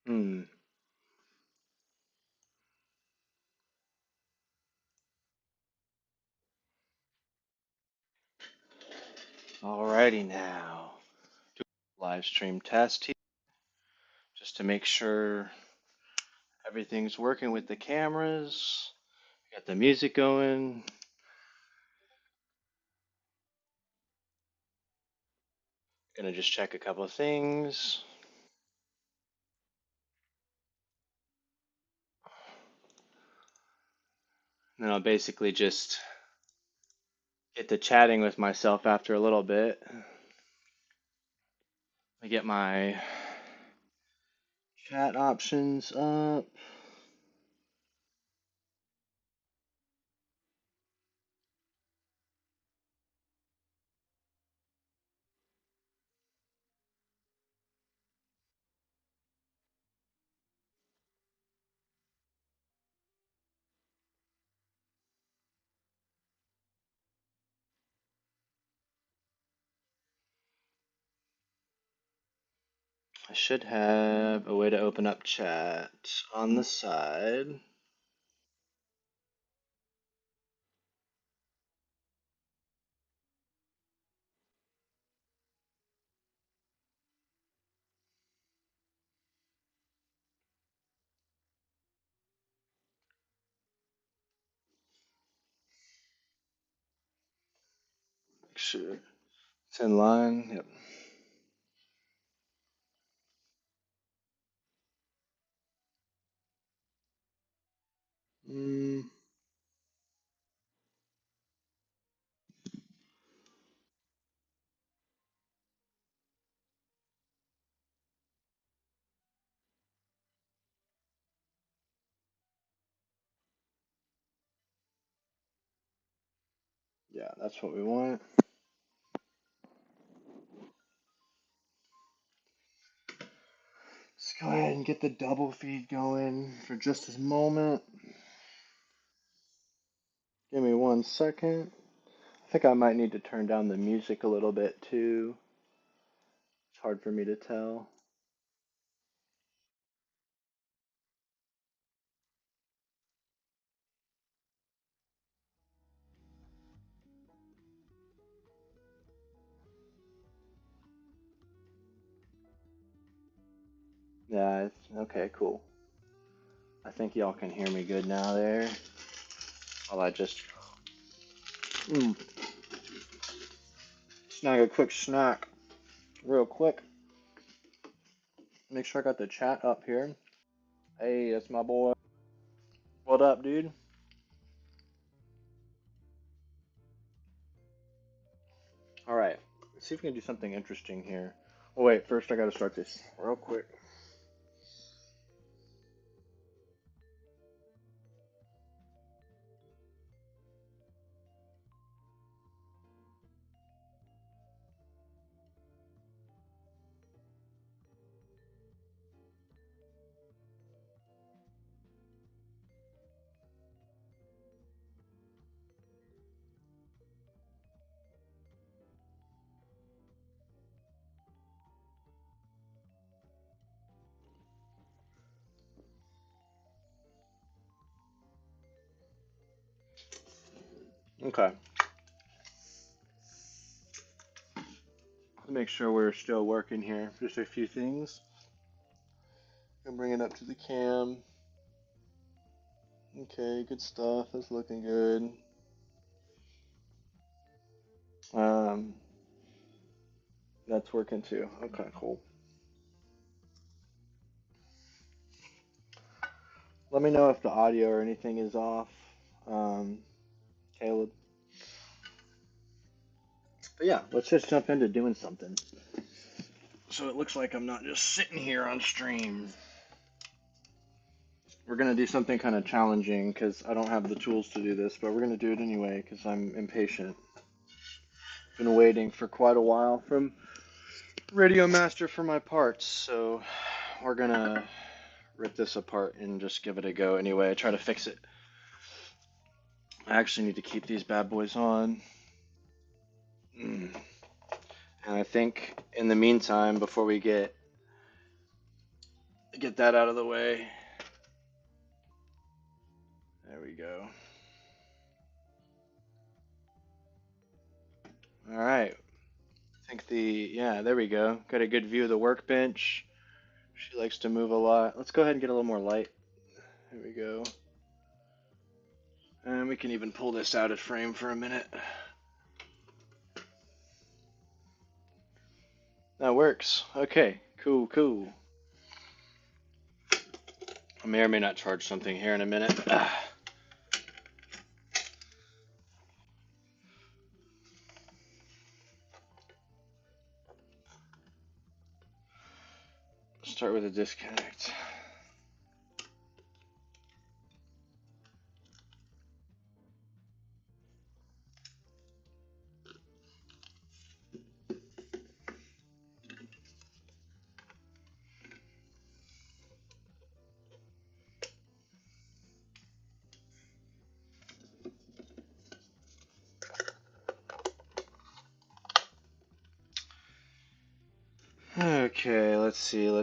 Hmm. Alrighty now. Do a live stream test here just to make sure everything's working with the cameras. Got the music going. Gonna just check a couple of things. And then I'll basically just get to chatting with myself after a little bit. I get my chat options up. I should have a way to open up chat on the side. Make sure it's in line. Yep. Mm, yeah, that's what we want. Let's go ahead and get the double feed going for just a moment. Give me 1 second. I think I might need to turn down the music a little bit too. It's hard for me to tell. Yeah, okay, cool. I think y'all can hear me good now there. While I just mm, snag a quick snack real quick. Make sure I got the chat up here. Hey, that's my boy. What up, dude? Alright, let's see if we can do something interesting here. Oh, wait, first I gotta start this real quick. Okay, let's make sure we're still working here. Just a few things. Gonna bring it up to the cam. Okay, good stuff. That's looking good. Um, that's working too. Okay, cool. Let me know if the audio or anything is off, um, Caleb. But yeah, let's just jump into doing something. So it looks like I'm not just sitting here on stream. We're gonna do something kind of challenging because I don't have the tools to do this, but we're gonna do it anyway because I'm impatient. Been waiting for quite a while from Radio Master for my parts, so we're gonna rip this apart and just give it a go anyway. Try to fix it. I actually need to keep these bad boys on. And I think in the meantime, before we get get that out of the way. There we go. All right. I think yeah, there we go. Got a good view of the workbench. She likes to move a lot. Let's go ahead and get a little more light. There we go. And we can even pull this out of frame for a minute. That works. Okay, cool. I may or may not charge something here in a minute. Start with a disconnect. Okay, let's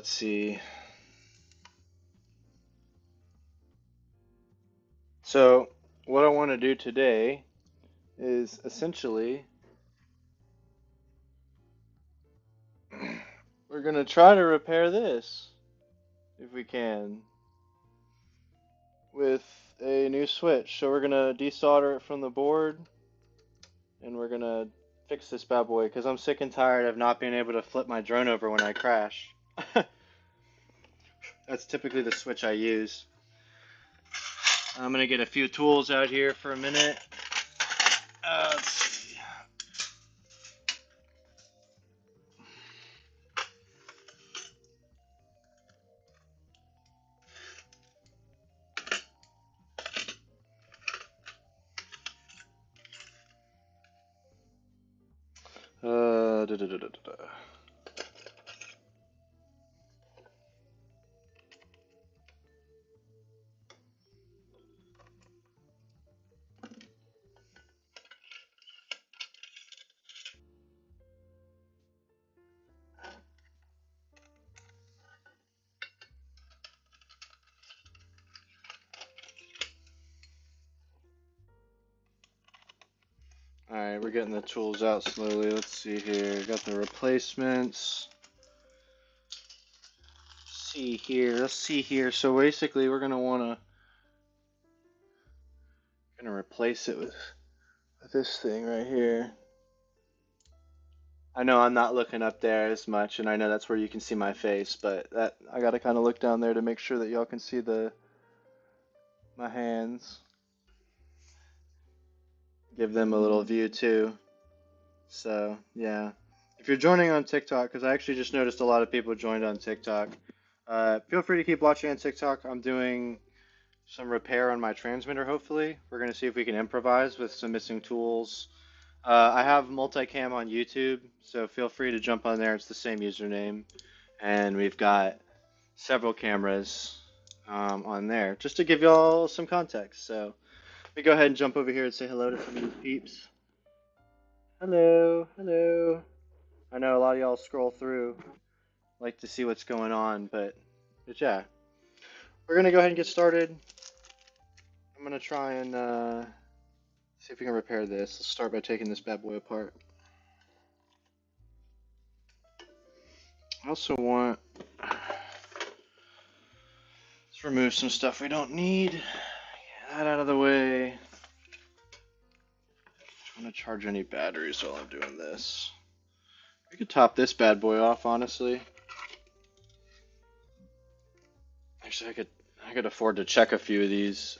see. So, what I want to do today is essentially we're going to try to repair this if we can with a new switch. So we're going to desolder it from the board and we're going to fix this bad boy because I'm sick and tired of not being able to flip my drone over when I crash. That's typically the switch I use. I'm going to get a few tools out here for a minute. Let's see. Da, da, da, da, da. Alright, we're getting the tools out slowly. Let's see here. Got the replacements. Let's see here. So basically we're gonna replace it with this thing right here. I know I'm not looking up there as much, and I know that's where you can see my face, but that I gotta kinda look down there to make sure that y'all can see my hands. Give them a little view too. So, yeah. If you're joining on TikTok, because I actually just noticed a lot of people joined on TikTok, feel free to keep watching on TikTok. I'm doing some repair on my transmitter, hopefully. We're going to see if we can improvise with some missing tools. I have multicam on YouTube, so feel free to jump on there. It's the same username. And we've got several cameras on there, just to give y'all some context. So let me go ahead and jump over here and say hello to some of these peeps. Hello. I know a lot of y'all scroll through, like to see what's going on, but yeah. We're gonna go ahead and get started. I'm gonna try and see if we can repair this. Let's start by taking this bad boy apart. I also want, let's remove some stuff we don't need. Get that out of the way. I don't want to charge any batteries while I'm doing this. We could top this bad boy off, honestly. Actually, I could afford to check a few of these.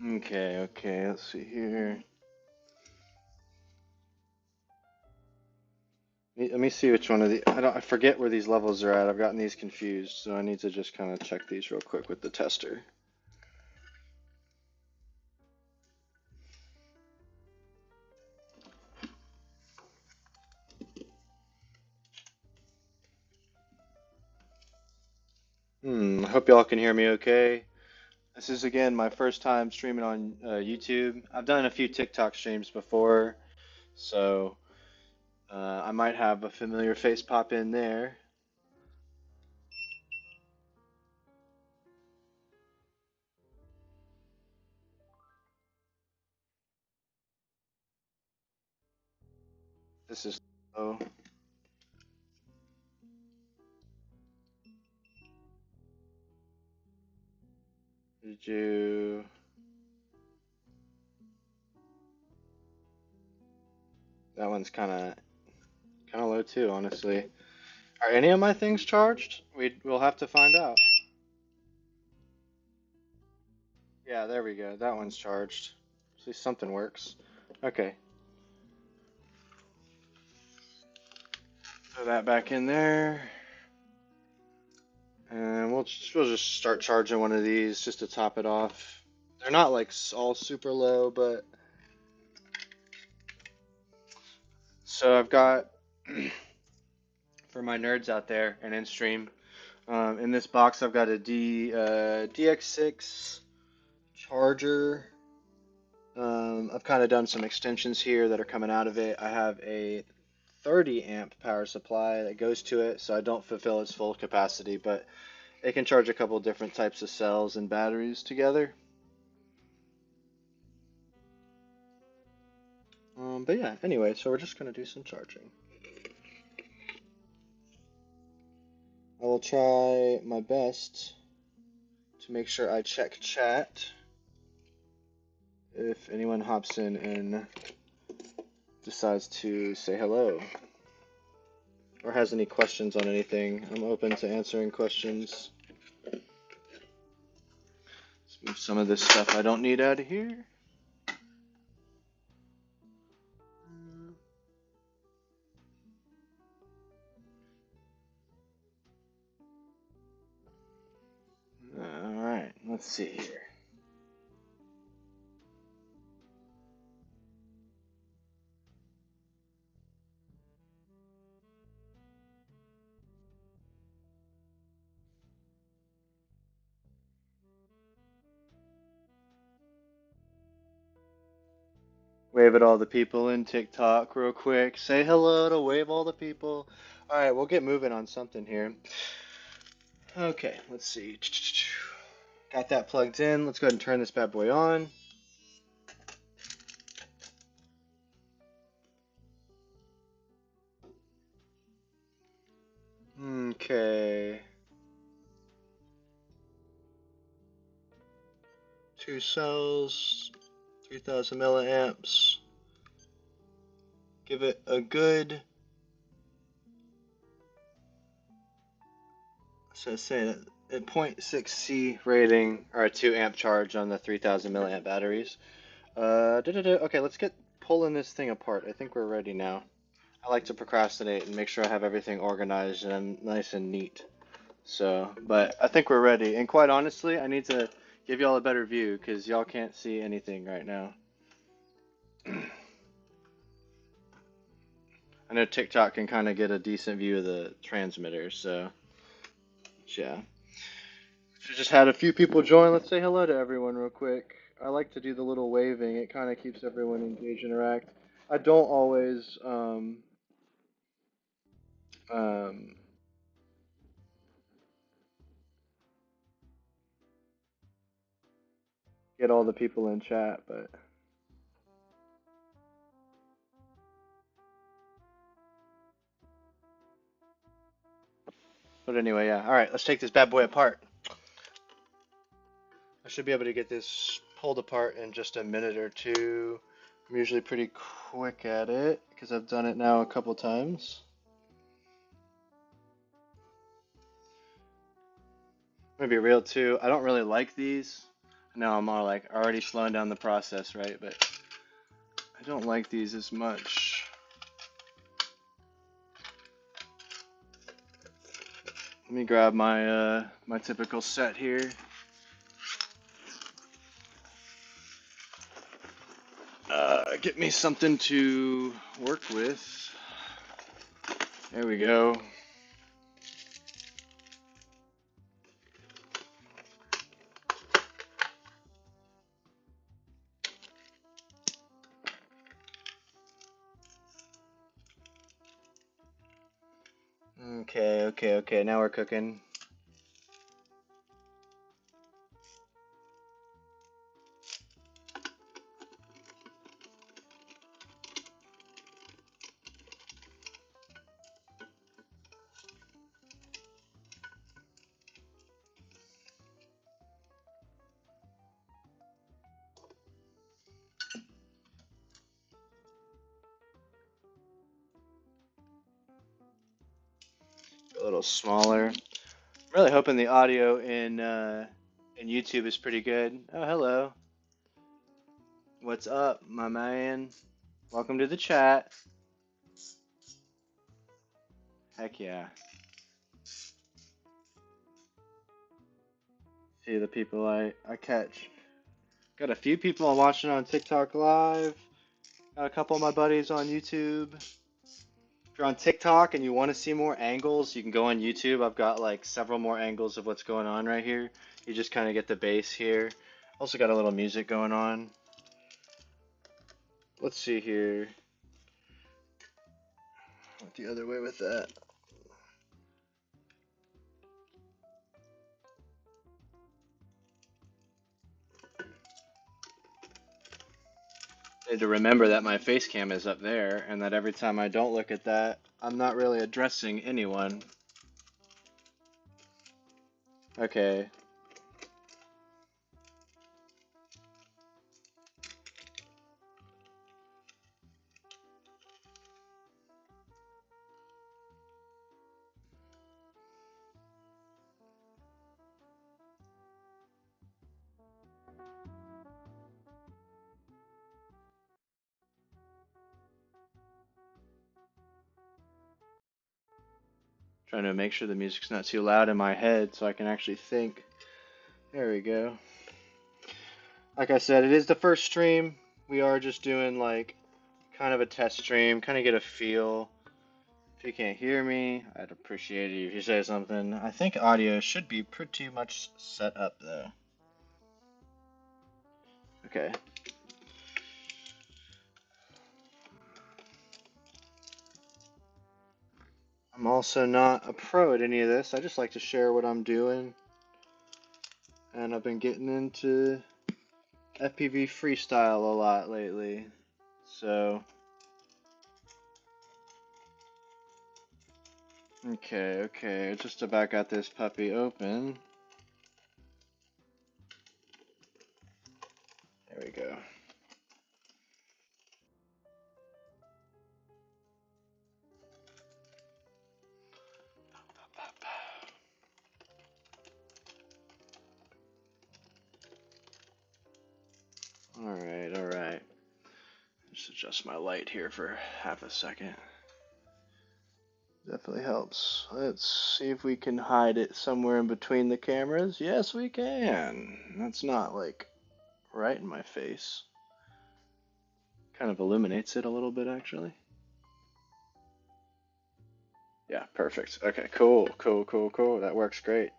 Okay, let's see here. Let me see which one of the, I forget where these levels are at. I've gotten these confused, so I need to just kind of check these real quick with the tester. I hope y'all can hear me okay. This is again my first time streaming on YouTube. I've done a few TikTok streams before, so I might have a familiar face pop in there. This is oh, did you? That one's kind of low too, honestly. Are any of my things charged? We'll have to find out. Yeah, there we go. That one's charged. See, something works. Okay, throw that back in there, and we'll just start charging one of these just to top it off. They're not like all super low, but so I've got for my nerds out there and in stream. In this box, I've got a DX6 charger. I've kind of done some extensions here that are coming out of it. I have a 30 amp power supply that goes to it, so I don't fulfill its full capacity, but it can charge a couple different types of cells and batteries together. But yeah, anyway, so we're just going to do some charging. I will try my best to make sure I check chat if anyone hops in and decides to say hello or has any questions on anything. I'm open to answering questions. Let's move some of this stuff I don't need out of here. Alright, let's see here. Wave at all the people in TikTok real quick. Say hello to wave all the people. Alright, we'll get moving on something here. Okay, let's see. Got that plugged in. Let's go ahead and turn this bad boy on. Okay. 2 cells, 3000 milliamps. Give it a good, so say a 0.6C rating or a 2 amp charge on the 3000 milliamp batteries. Okay, let's get pulling this thing apart. I think we're ready now. I like to procrastinate and make sure I have everything organized and nice and neat. So, but I think we're ready. And quite honestly, I need to give y'all a better view because y'all can't see anything right now. I know TikTok can kind of get a decent view of the transmitter, so yeah. So just had a few people join. Let's say hello to everyone real quick. I like to do the little waving. It kind of keeps everyone engaged, interact. I don't always um, get all the people in chat, but anyway, yeah. All right, let's take this bad boy apart. I should be able to get this pulled apart in just a minute or two. I'm usually pretty quick at it because I've done it now a couple times. I'm gonna be real too. I don't really like these. Now I'm all like already slowing down the process, right? But I don't like these as much. Let me grab my my typical set here. Get me something to work with. There we go. Okay. Now we're cooking. A little smaller. I'm really hoping the audio in YouTube is pretty good. Oh, hello. What's up, my man? Welcome to the chat. Heck yeah. See the people I catch. Got a few people I'm watching on TikTok live. Got a couple of my buddies on YouTube. If you're on TikTok and you want to see more angles, you can go on YouTube. I've got like several more angles of what's going on right here. You just kind of get the base here. Also got a little music going on. Let's see here. Went the other way with that. I need to remember that my face cam is up there and that every time I don't look at that, I'm not really addressing anyone. Okay. Trying to make sure the music's not too loud in my head so I can actually think. There we go. Like I said, it is the first stream. We are just doing like kind of a test stream, kind of get a feel. If you can't hear me, I'd appreciate it if you say something. I think audio should be pretty much set up though. Okay. I'm also not a pro at any of this. I just like to share what I'm doing. And I've been getting into FPV freestyle a lot lately. So, okay. Just about got this puppy open. There we go. Alright. Just adjust my light here for half a second. Definitely helps. Let's see if we can hide it somewhere in between the cameras. Yes, we can. That's not like right in my face. Kind of illuminates it a little bit actually. Yeah, perfect. Okay, cool. That works great.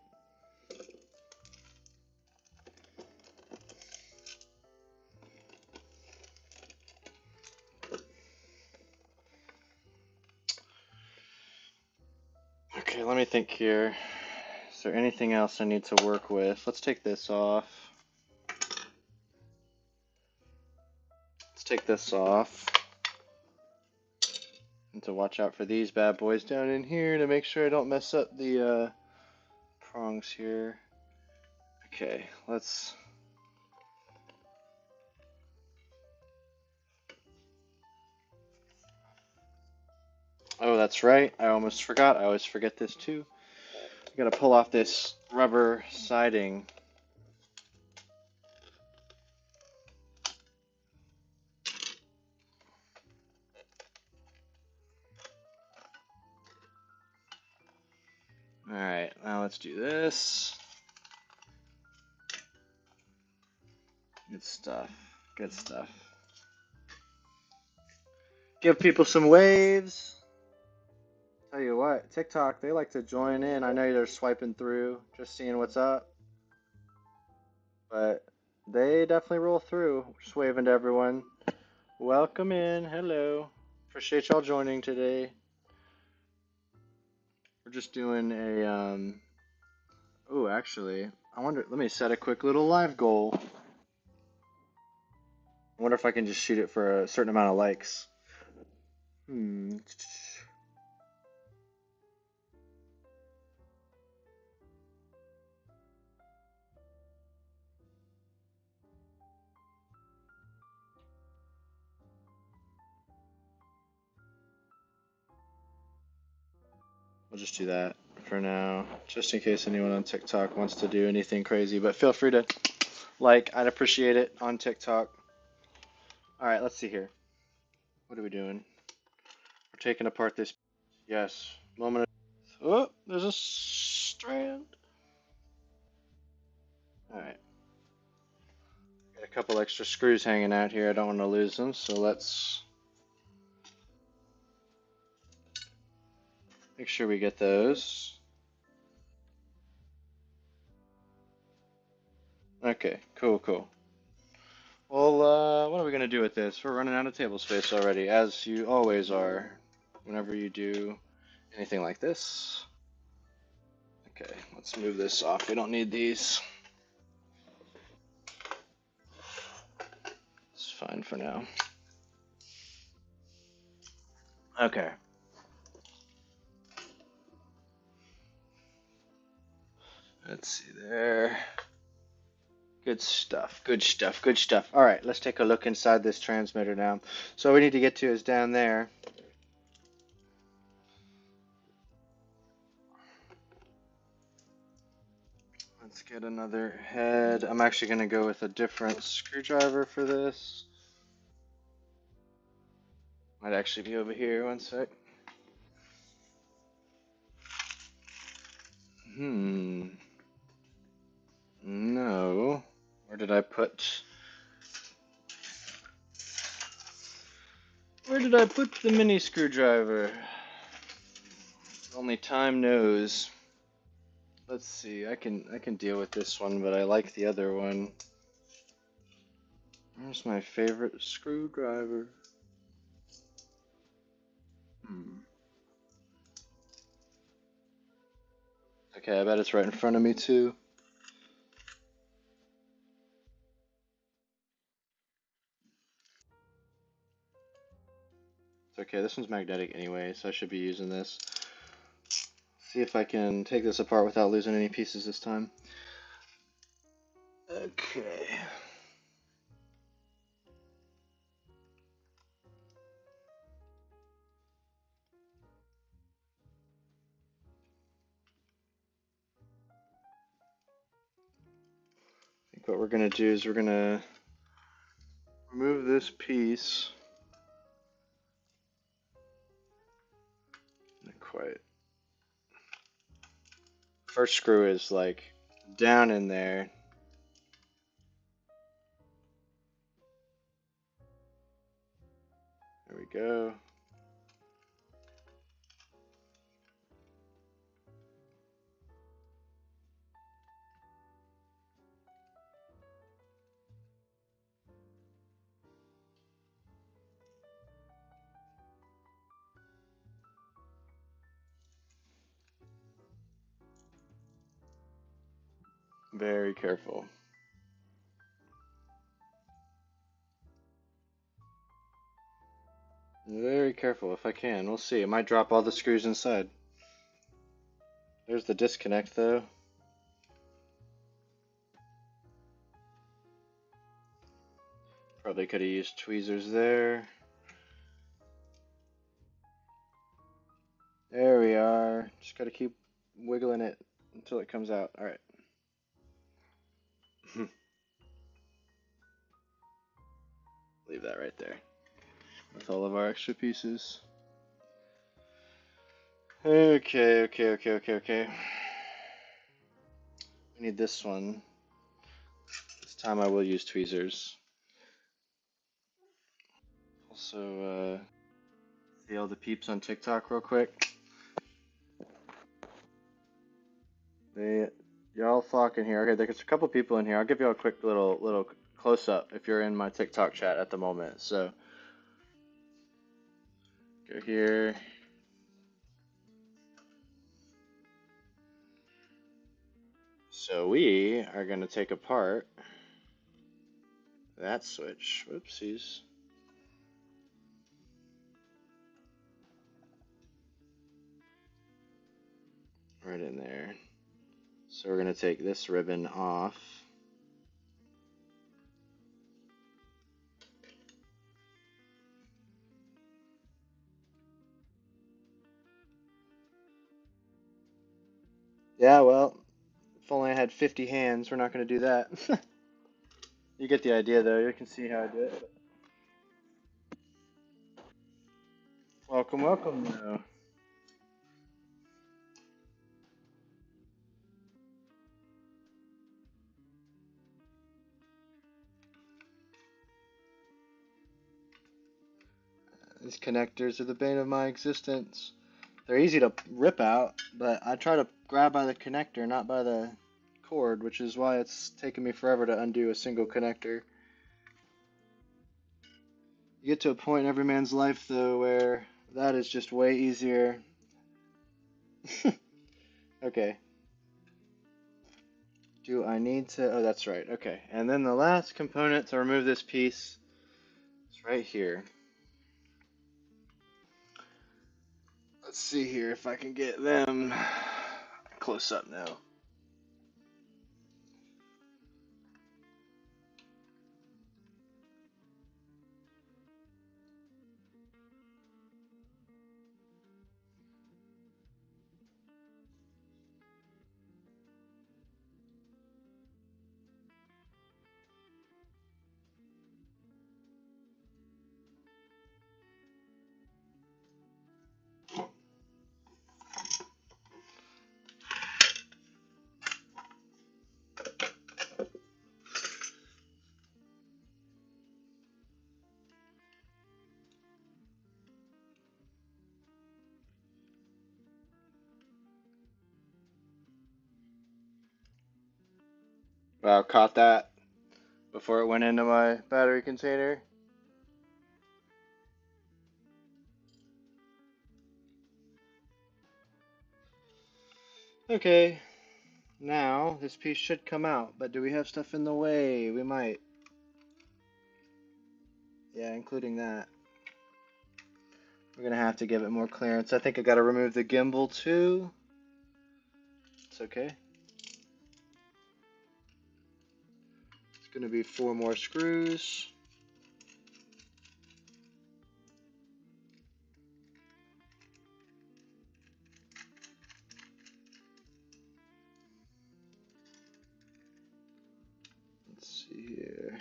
Okay, let me think here. Is there anything else I need to work with? Let's take this off. And to watch out for these bad boys down in here to make sure I don't mess up the prongs here. Okay, let's... Oh, that's right. I almost forgot. I always forget this too. I gotta pull off this rubber siding. Alright, now let's do this. Good stuff. Give people some waves. Tell you what, TikTok, they like to join in. I know they're swiping through, just seeing what's up. But they definitely roll through. Just waving to everyone. Welcome in. Hello. Appreciate y'all joining today. We're just doing a, oh, actually, I wonder, let me set a quick little live goal. I wonder if I can just shoot it for a certain amount of likes. We'll just do that for now, just in case anyone on TikTok wants to do anything crazy. But feel free to like, I'd appreciate it on TikTok. All right, let's see here. What are we doing? We're taking apart this. Yes, moment. Oh, there's a strand. All right. Got a couple extra screws hanging out here. I don't want to lose them, so let's make sure we get those. Okay, cool. Well, what are we gonna do with this? We're running out of table space already, as you always are whenever you do anything like this. Okay, let's move this off. We don't need these. It's fine for now. Okay. Let's see there. Good stuff. All right, let's take a look inside this transmitter now. So what we need to get to is down there. Let's get another head. I'm actually going to go with a different screwdriver for this. Might actually be over here. One sec. No. Where did I put the mini screwdriver? Only time knows. Let's see. I can deal with this one, but I like the other one. Where's my favorite screwdriver? Okay, I bet it's right in front of me too. It's okay, this one's magnetic anyway, so I should be using this. See if I can take this apart without losing any pieces this time. Okay. I think what we're gonna do is we're gonna remove this piece. Not quite. First screw is like down in there. There we go. Very careful. Very careful if I can. We'll see. It might drop all the screws inside. There's the disconnect though. Probably could have used tweezers there. There we are. Just gotta keep wiggling it until it comes out. Alright. Leave that right there with all of our extra pieces. Okay. We need this one. This time I will use tweezers. Also, see all the peeps on TikTok real quick. You're all talking here. Okay, there's a couple people in here. I'll give you a quick little close up if you're in my TikTok chat at the moment. So go here. So we are going to take apart that switch. Whoopsies. Right in there. So we're going to take this ribbon off. Yeah, well, if only I had 50 hands, we're not going to do that. You get the idea, though. You can see how I do it. Welcome, welcome, though. These connectors are the bane of my existence. They're easy to rip out, but I try to grab by the connector, not by the cord, which is why it's taken me forever to undo a single connector. You get to a point in every man's life, though, where that is just way easier. Okay. Do I need to? Oh, that's right. Okay. And then the last component to remove this piece is right here. Let's see here if I can get them close up now. Wow, caught that before it went into my battery container. Okay, now this piece should come out, but do we have stuff in the way? We might. Yeah, including that. We're gonna have to give it more clearance. I think I gotta remove the gimbal too. It's okay. It's gonna be 4 more screws. Let's see here.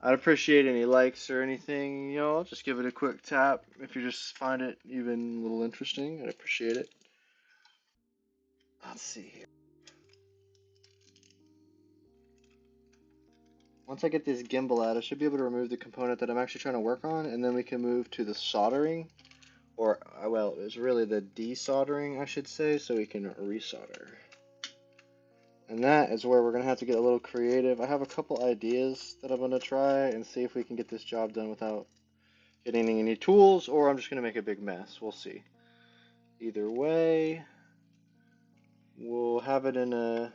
I'd appreciate any likes or anything, I'll just give it a quick tap if you just find it even a little interesting. I'd appreciate it. Let's see here. Once I get this gimbal out, I should be able to remove the component that I'm actually trying to work on, and then we can move to the soldering, or, well, it's really the desoldering, I should say, so we can resolder. And that is where we're going to have to get a little creative. I have a couple ideas that I'm going to try and see if we can get this job done without getting any tools, or I'm just going to make a big mess. We'll see. Either way, we'll have it in a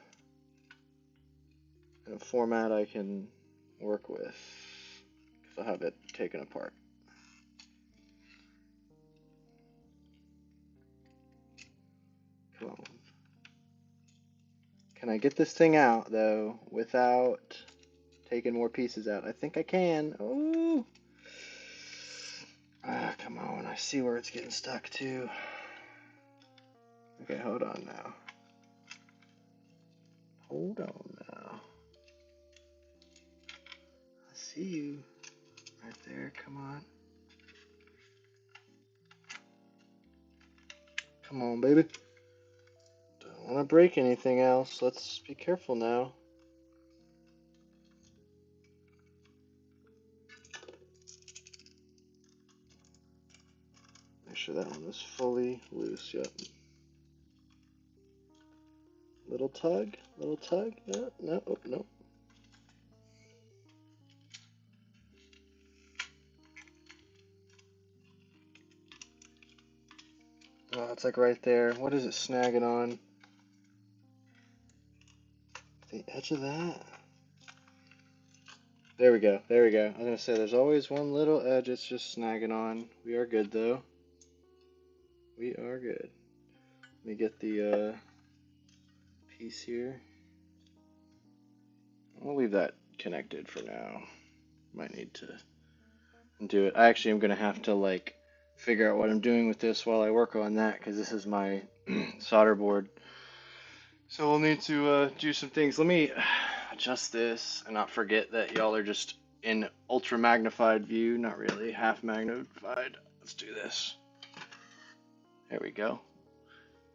format I can work with, because I'll have it taken apart. Come on. Can I get this thing out, though, without taking more pieces out? I think I can. Oh! Come on. I see where it's getting stuck, too. Okay, hold on now. Hold on now. I see you. Right there. Come on. Come on, baby. Don't want to break anything else. Let's be careful now. Make sure that one is fully loose. Yep. Little tug. Little tug. No, no, oh, no. it's like right there. What is it snagging on? The edge of that? There we go. There we go. I was gonna say there's always one little edge it's just snagging on. We are good though. We are good. Let me get the piece here. I'll leave that connected for now. Might need to do it. I actually am gonna have to like figure out what I'm doing with this while I work on that because this is my solder board. So we'll need to do some things. Let me adjust this and not forget that y'all are just in ultra magnified view, not really half magnified. Let's do this. There we go.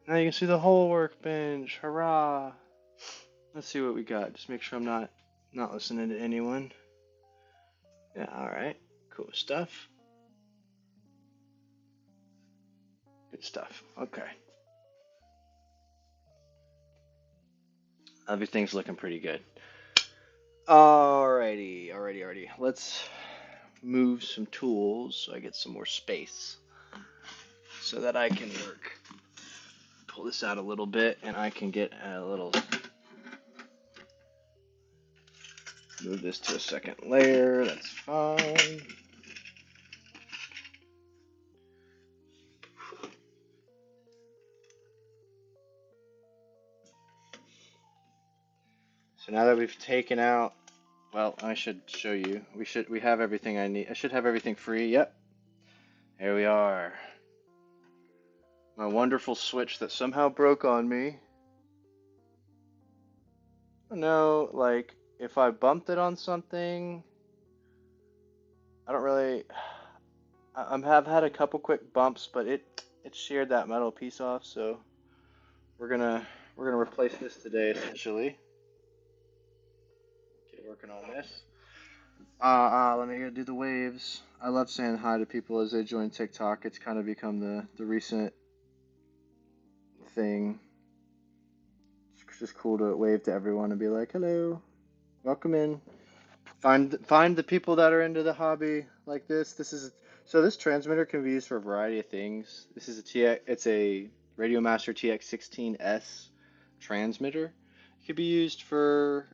Now you can see the whole workbench. Hurrah! Let's see what we got. Just make sure I'm not listening to anyone. Yeah, all right. Cool stuff. Good stuff. Okay. Everything's looking pretty good. Alrighty. Let's move some tools so I get some more space so that I can work. Pull this out a little bit and I can get a little. Move this to a second layer. That's fine. So now that we've taken out, well, I should show you. We have everything I need. I should have everything free. Yep. Here we are. My wonderful switch that somehow broke on me. No, like if I bumped it on something, I don't really. Have had a couple quick bumps, but it sheared that metal piece off. So we're gonna replace this today essentially. Get working on this. Let me do the waves. I love saying hi to people as they join TikTok. It's kind of become the recent thing. It's just cool to wave to everyone and be like, "Hello, welcome in." Find the people that are into the hobby like this. This transmitter can be used for a variety of things. This is it's a Radiomaster TX16S transmitter. It could be used for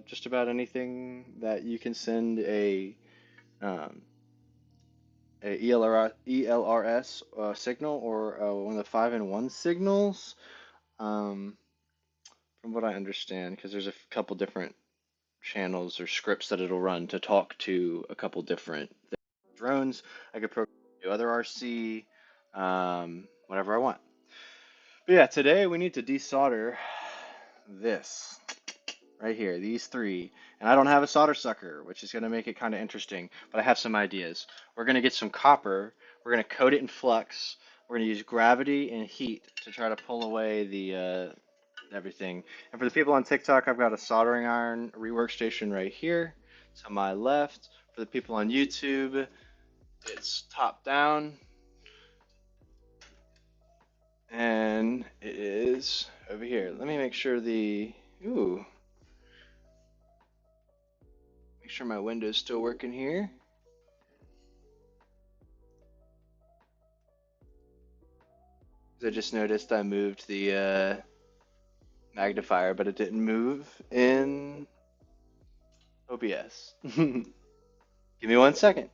just about anything that you can send um, a ELRS signal or one of the 5-in-1 signals. From what I understand, because there's a couple different channels or scripts that it'll run to talk to a couple different drones. I could program other RC, whatever I want. But yeah, today we need to desolder this right here, these three. And I don't have a solder sucker, which is going to make it kind of interesting, but I have some ideas. We're going to get some copper. We're going to coat it in flux. We're going to use gravity and heat to try to pull away the everything. And for the people on TikTok, I've got a soldering iron rework station right here to my left. For the people on YouTube, it's top down. And it is over here. Let me make sure make sure my window's still working here. I just noticed I moved the magnifier, but it didn't move in OBS. Give me 1 second.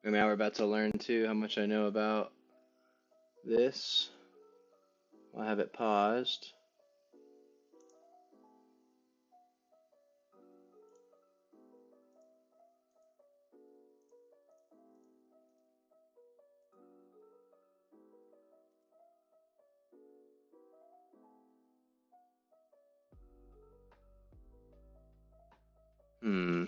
And now we're about to learn too how much I know about this. I'll have it paused. Hmm.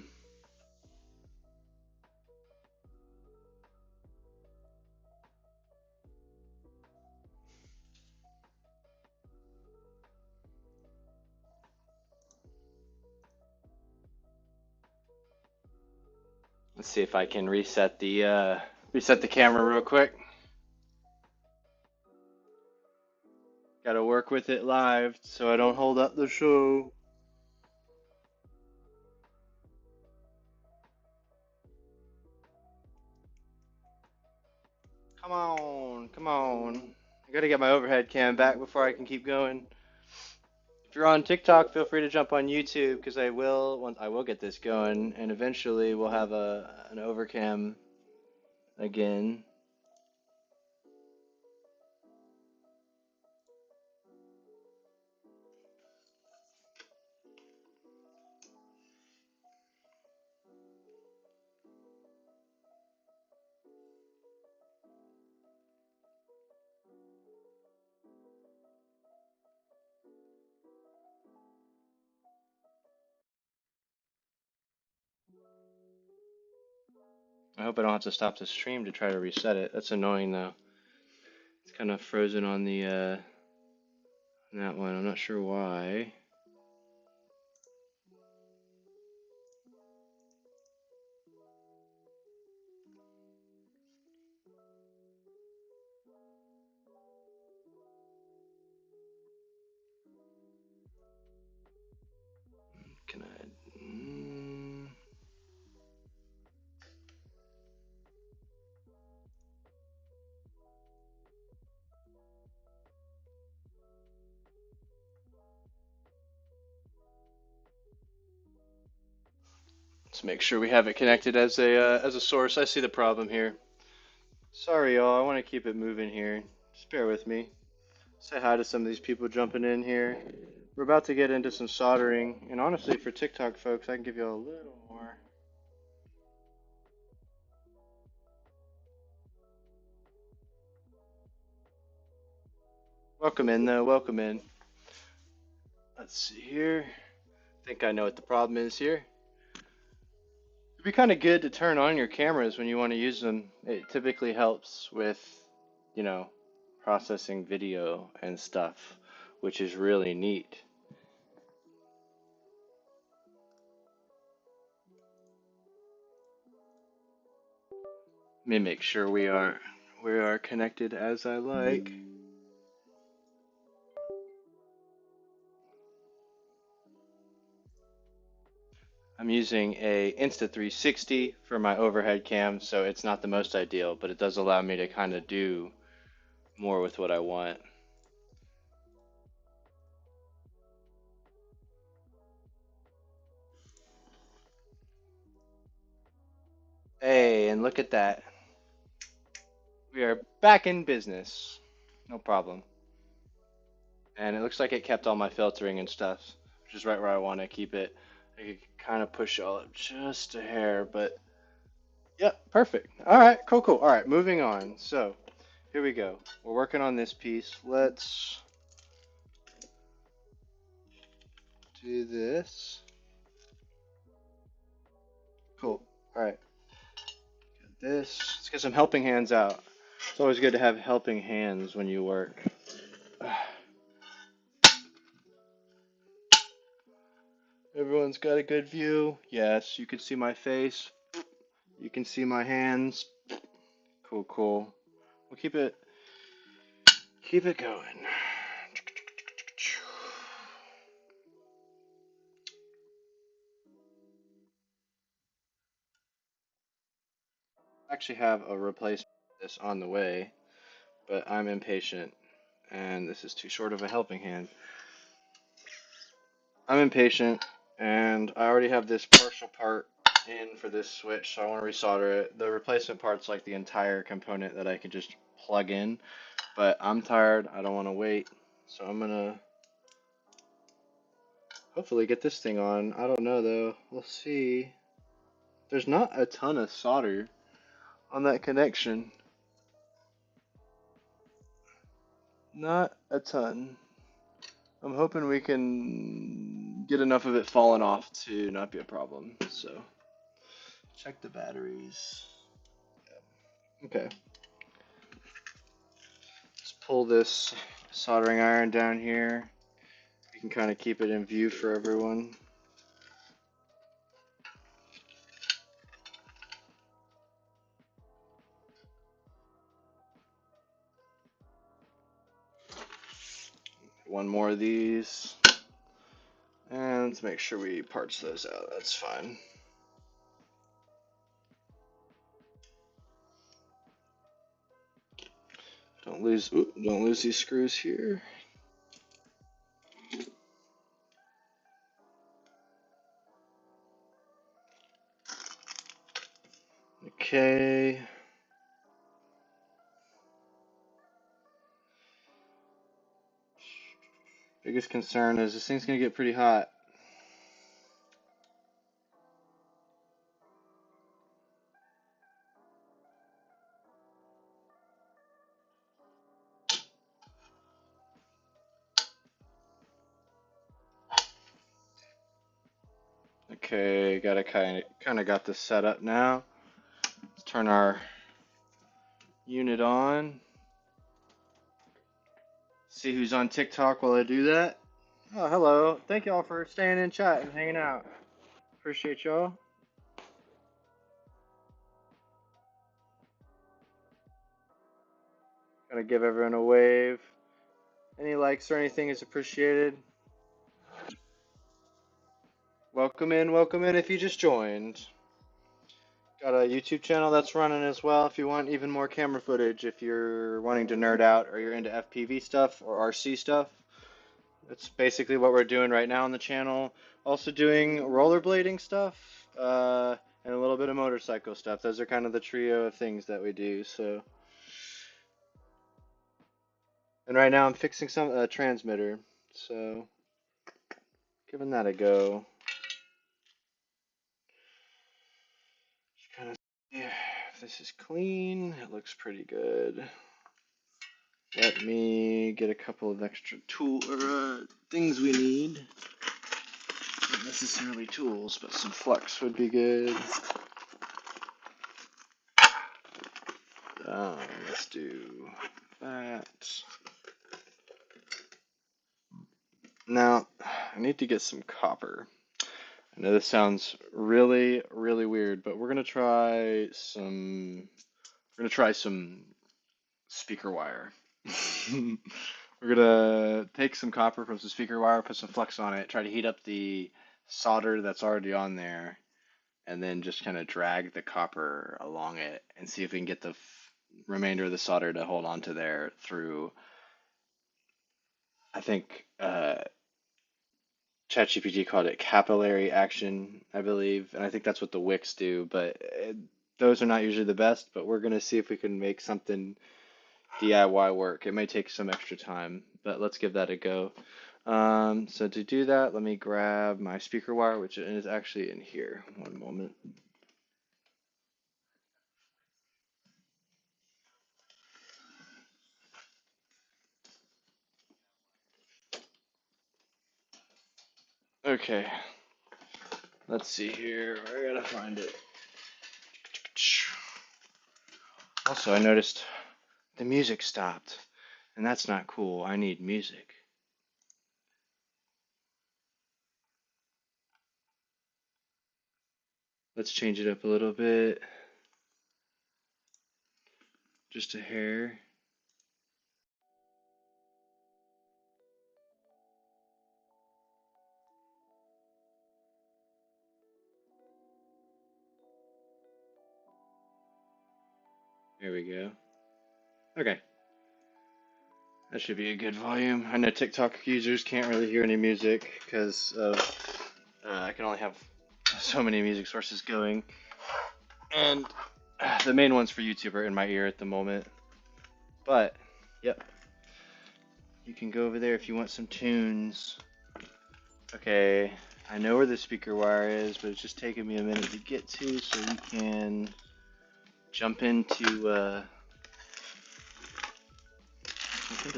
Let's see if I can reset the camera real quick. Gotta work with it live so I don't hold up the show. Come on, come on. I gotta get my overhead cam back before I can keep going. If you're on TikTok, feel free to jump on YouTube because I will get this going, and eventually we'll have an overcam again. I hope I don't have to stop the stream to try to reset it. That's annoying though. It's kind of frozen on that one. I'm not sure why. Can I? Let's make sure we have it connected as a source. I see the problem here. Sorry, y'all. I want to keep it moving here. Just bear with me. Say hi to some of these people jumping in here. We're about to get into some soldering, and honestly, for TikTok folks, I can give you a little more. Welcome in, though. Welcome in. Let's see here. I think I know what the problem is here. It'd be kind of good to turn on your cameras when you want to use them. It typically helps with, you know, processing video and stuff, which is really neat. Let me make sure we are connected as I like. I'm using a Insta360 for my overhead cam, so it's not the most ideal, but it does allow me to kind of do more with what I want. Hey, and look at that. We are back in business. No problem. And it looks like it kept all my filtering and stuff, which is right where I want to keep it. I could kind of push all up just a hair, but yep, perfect. All right, cool, cool. All right, moving on. So here we go. We're working on this piece. Let's do this. Cool. All right. Got this. Let's get some helping hands out. It's always good to have helping hands when you work. Everyone's got a good view. Yes, you can see my face. You can see my hands. Cool, cool. We'll keep it going. I actually have a replacement of this on the way, but I'm impatient, and this is too short of a helping hand. I'm impatient, and I already have this partial part in for this switch, so I want to resolder it. The replacement part's like the entire component that I can just plug in, but I'm tired. I don't want to wait, so I'm gonna hopefully get this thing on. I don't know though. We'll see. There's not a ton of solder on that connection. Not a ton. I'm hoping we can get enough of it falling off to not be a problem. So, check the batteries. Okay. Let's pull this soldering iron down here. You can kind of keep it in view for everyone. one more of these. And let's make sure we parts those out. That's fine. Don't lose these screws here. Okay. Biggest concern is this thing's gonna get pretty hot. Okay, kind of got this set up now. Let's turn our unit on. See who's on TikTok while I do that. Oh, hello. Thank y'all for staying in chat and hanging out. Appreciate y'all. Gotta give everyone a wave. Any likes or anything is appreciated. Welcome in if you just joined. Got a YouTube channel that's running as well if you want even more camera footage, if you're wanting to nerd out or you're into FPV stuff or RC stuff. That's basically what we're doing right now on the channel. Also doing rollerblading stuff, and a little bit of motorcycle stuff. Those are kind of the trio of things that we do. So, and right now I'm fixing some transmitter. So, giving that a go. Just kind of, yeah, if this is clean, it looks pretty good. Let me get a couple of extra things we need. Not necessarily tools, but some flux would be good. Let's do that. Now, I need to get some copper. I know this sounds really, really weird, but we're gonna try some speaker wire. We're gonna take some copper from some speaker wire, put some flux on it, try to heat up the solder that's already on there, and then just kind of drag the copper along it and see if we can get the remainder of the solder to hold on to there through, I think, ChatGPT called it capillary action, I believe, and I think that's what the wicks do, but those are not usually the best, but we're going to see if we can make something DIY work. It may take some extra time, but let's give that a go. So to do that, let me grab my speaker wire, which is actually in here. One moment. Okay, let's see here. I gotta find it. Also, I noticed the music stopped, and that's not cool. I need music. Let's change it up a little bit. Just a hair. There we go. Okay. That should be a good volume. I know TikTok users can't really hear any music because of I can only have so many music sources going, and the main ones for YouTube are in my ear at the moment. But yep, you can go over there if you want some tunes. Okay, I know where the speaker wire is, but it's just taking me a minute to get to, so we can jump into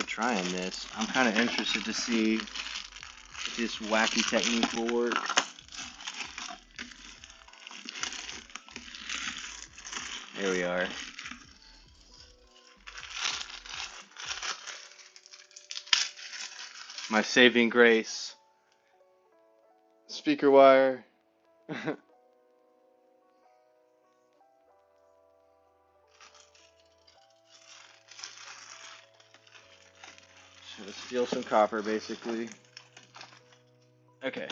trying this. I'm kind of interested to see if this wacky technique will work. There we are. My saving grace. Speaker wire. Should Let's steal some copper, basically. Okay.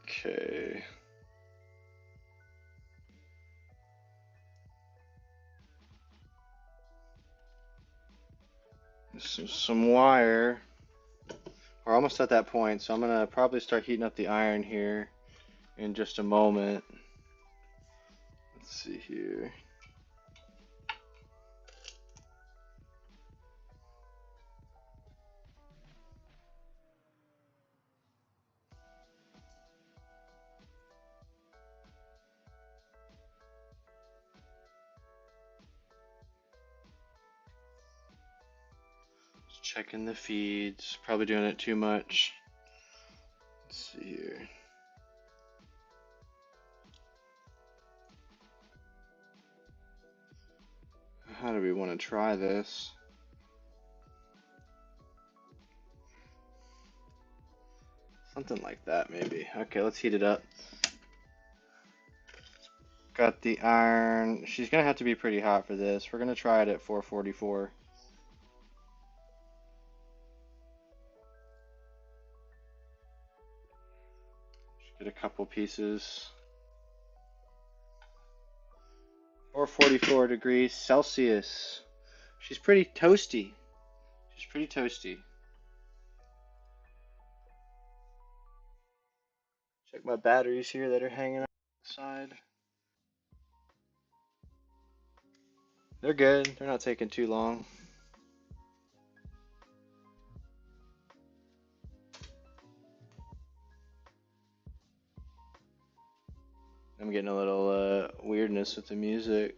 Okay. Some wire. We're almost at that point, so I'm gonna probably start heating up the iron here in just a moment. Let's see here. Just checking the feeds. Probably doing it too much. Let's see here. How do we want to try this? Something like that, maybe. Okay, let's heat it up. Got the iron. She's gonna have to be pretty hot for this. We're gonna try it at 444. Just get a couple pieces. 444 degrees Celsius. She's pretty toasty. She's pretty toasty. Check my batteries here that are hanging on the side. They're good. They're not taking too long. I'm getting a little weirdness with the music.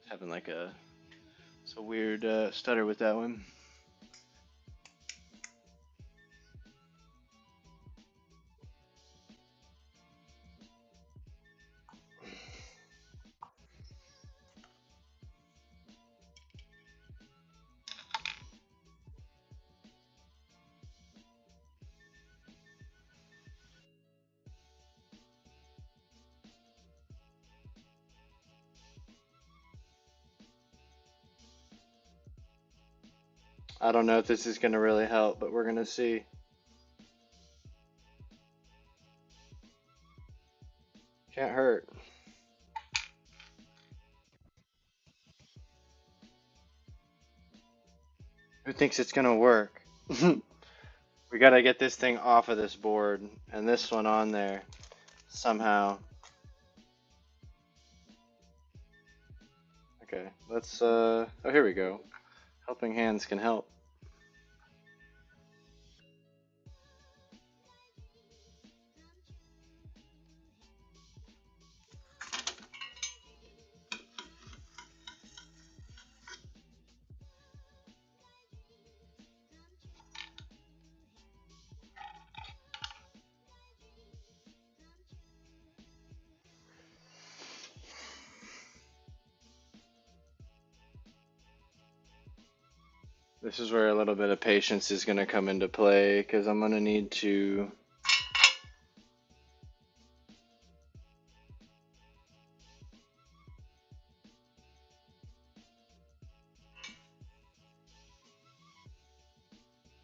Having like it's a weird stutter with that one. I don't know if this is going to really help, but we're going to see. Can't hurt. Who thinks it's going to work? We got to get this thing off of this board and this one on there somehow. Okay, let's, oh, here we go. Helping hands can help. This is where a little bit of patience is going to come into play because I'm going to need to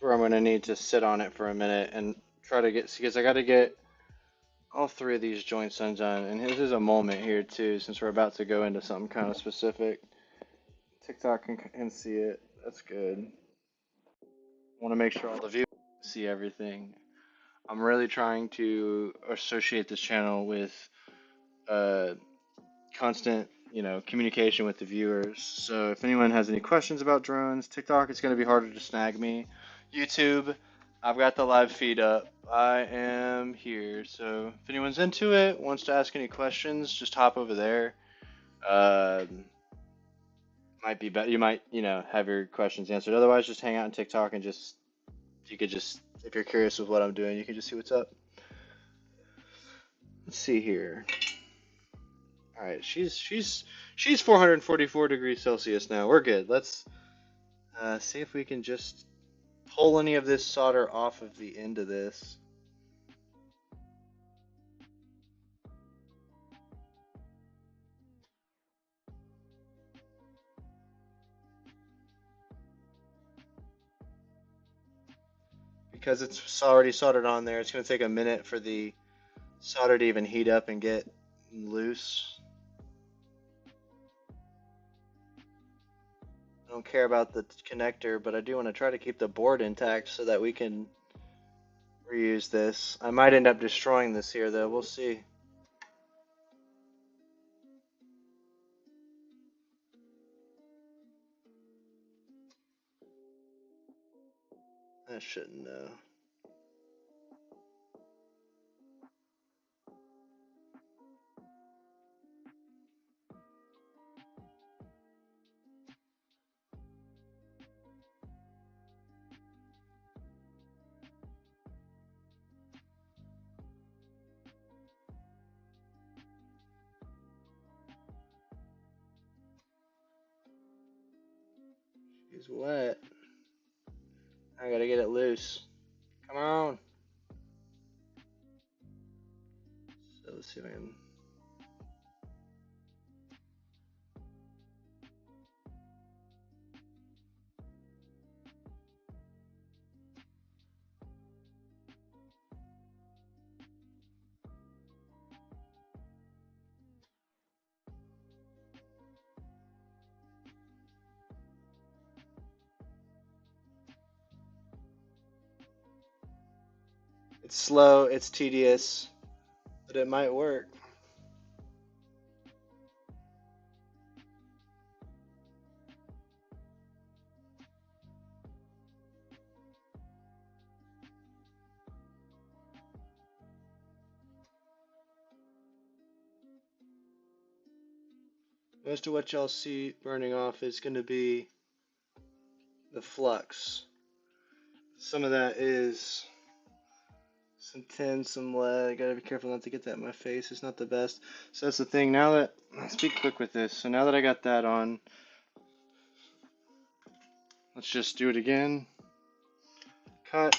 where I'm going to need to sit on it for a minute and try to get, because I got to get all three of these joints undone. And this is a moment here too, since we're about to go into something kind of specific. TikTok can see it. That's good. Want to make sure all the viewers see everything. I'm really trying to associate this channel with uh, constant, communication with the viewers. So if anyone has any questions about drones, TikTok, it's going to be harder to snag me. YouTube, I've got the live feed up. I am here, so if anyone's into it, wants to ask any questions, just hop over there. Might be better. You might, have your questions answered. Otherwise, just hang out on TikTok and if you're curious with what I'm doing, you can just see what's up. Let's see here. All right, she's 444 degrees Celsius now. We're good. Let's see if we can just pull any of this solder off of the end of this. Because it's already soldered on there, it's going to take a minute for the solder to even heat up and get loose. I don't care about the connector, but I do want to try to keep the board intact so that we can reuse this. I might end up destroying this here, though. We'll see. I shouldn't know. He's wet. I gotta get it loose. Come on. So let's see if I can. It's slow, it's tedious, but it might work. Most of what y'all see burning off is going to be the flux. Some of that is some tin, some lead. I gotta be careful not to get that in my face. It's not the best. So that's the thing. Now that, let's be quick with this. So now that I got that on, let's just do it again. Cut.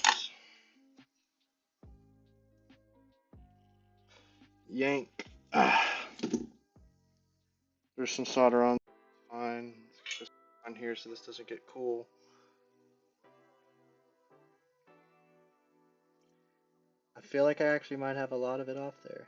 Yank. There's some solder on. Fine. Let's just on here so this doesn't get cool. I feel like I actually might have a lot of it off there.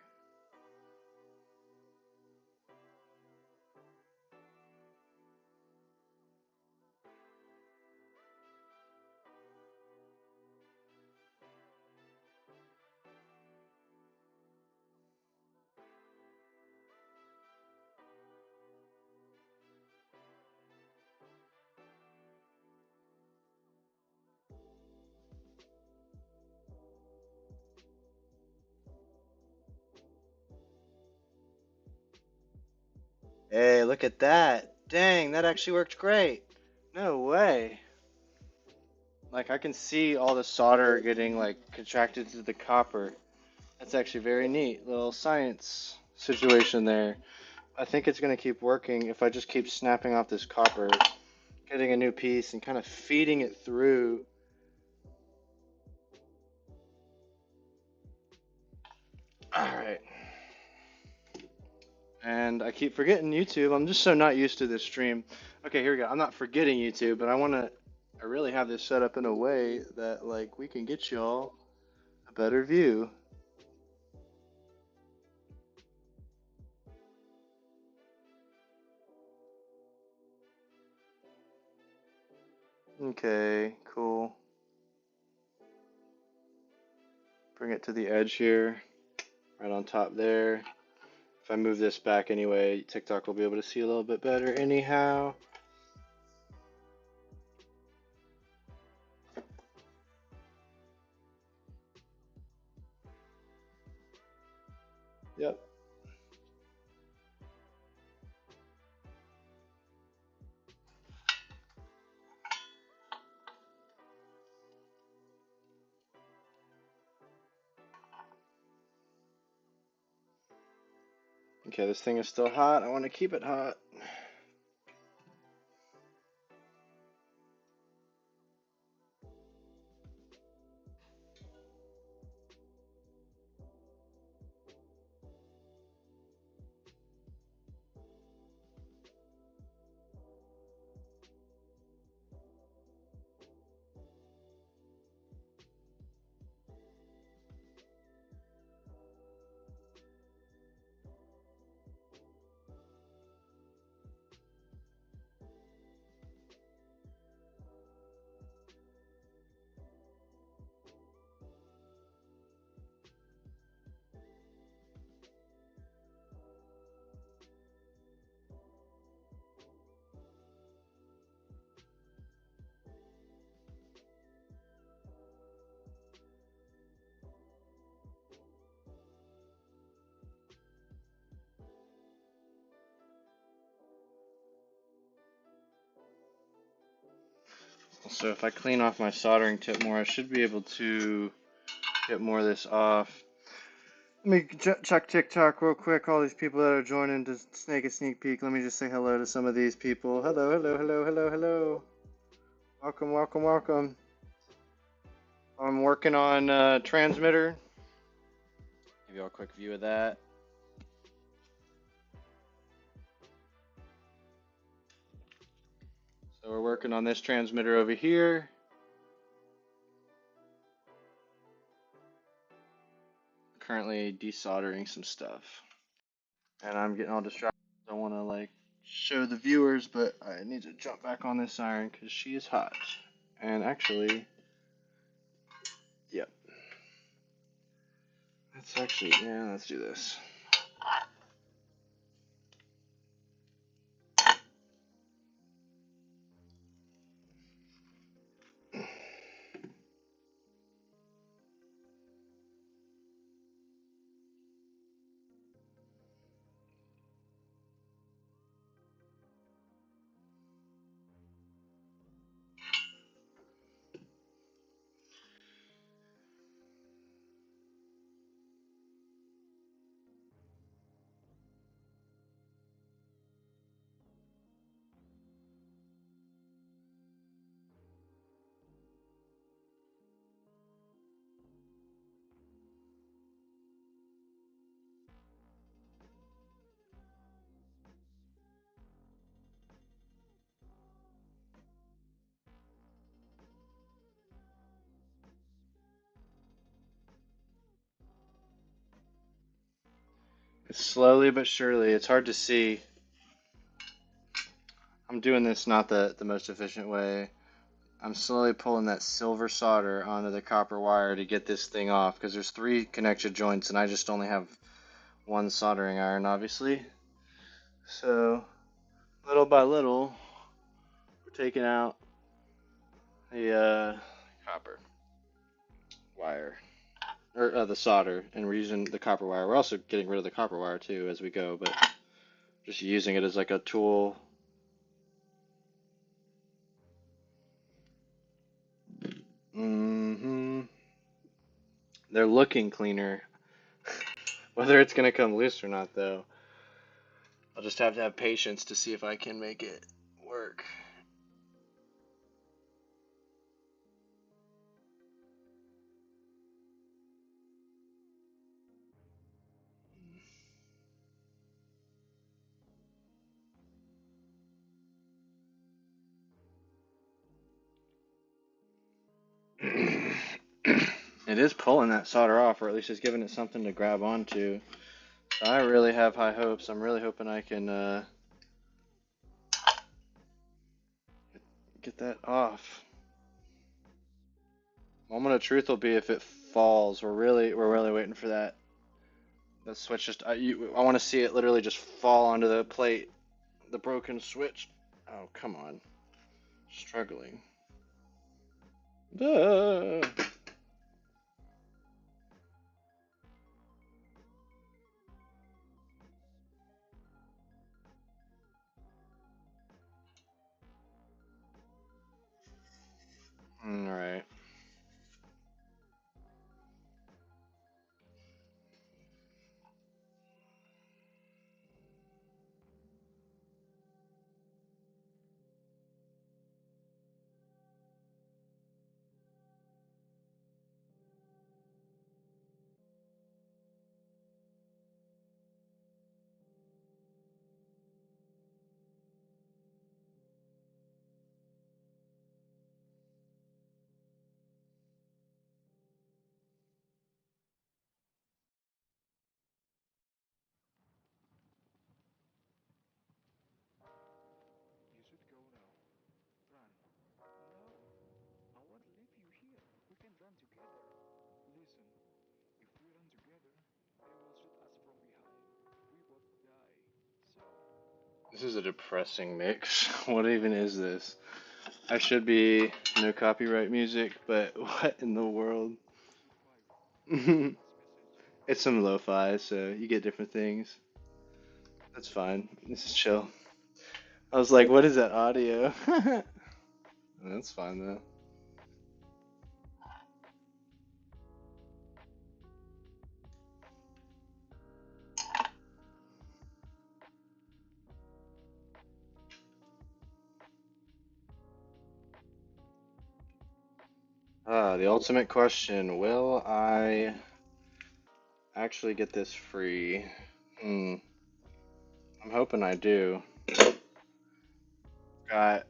Hey, look at that. Dang, that actually worked great. No way. Like I can see all the solder getting like contracted to the copper. That's actually very neat. Little science situation there. I think it's going to keep working if I just keep snapping off this copper, getting a new piece and kind of feeding it through. Alright. And I keep forgetting YouTube. I'm just so not used to this stream. Okay, here we go. I'm not forgetting YouTube, but I really have this set up in a way that like we can get y'all a better view. Okay, cool. Bring it to the edge here, right on top there. If I move this back anyway, TikTok will be able to see a little bit better anyhow. Yep. Okay, this thing is still hot. I want to keep it hot. So if I clean off my soldering tip more, I should be able to get more of this off. Let me check TikTok real quick. All these people that are joining to take a sneak peek. Let me just say hello to some of these people. Hello, hello, hello, hello, hello. Welcome, welcome, welcome. I'm working on transmitter. Give you all a quick view of that. So we're working on this transmitter over here. Currently desoldering some stuff. And I'm getting all distracted. I want to like show the viewers, but I need to jump back on this iron because she is hot. And actually, yep. Let's do this. Slowly but surely, it's hard to see. I'm doing this not the most efficient way. I'm slowly pulling that silver solder onto the copper wire to get this thing off because there's 3 connection joints and I just only have 1 soldering iron, obviously. So, little by little, we're taking out the copper wire, or the solder, and we're using the copper wire. We're also getting rid of the copper wire too as we go, but just using it as like a tool. They're looking cleaner. Whether it's gonna come loose or not, though, I'll just have to have patience to see if I can make it work. It is pulling that solder off, or at least it's giving it something to grab onto. So I really have high hopes. I'm really hoping I can get that off. Moment of truth will be if it falls. We're really waiting for that. The switch just I want to see it literally just fall onto the plate. The broken switch. Oh, come on. Struggling. Duh. This is a depressing mix. What even is this? I should be no copyright music, but what in the world? It's some lo-fi, so you get different things. That's fine. This is chill. I was like, what is that audio? That's fine though. The ultimate question, will I actually get this free? Hmm, I'm hoping I do. Got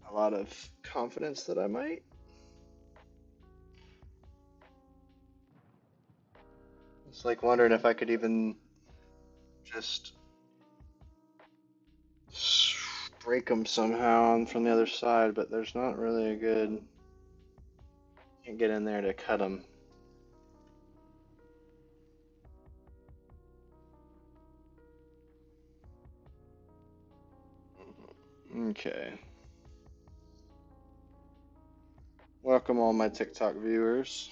a lot of confidence that I might. It's like wondering if I could even just break them somehow from the other side, but there's not really a good. Can't get in there to cut them. Okay. Welcome all my TikTok viewers.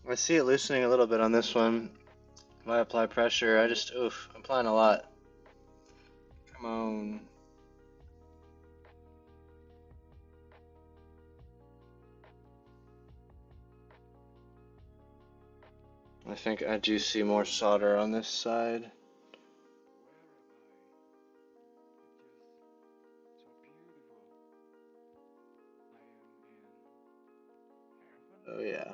I see it loosening a little bit on this one. If I apply pressure, I'm applying a lot. Come on. I think I do see more solder on this side. Oh yeah.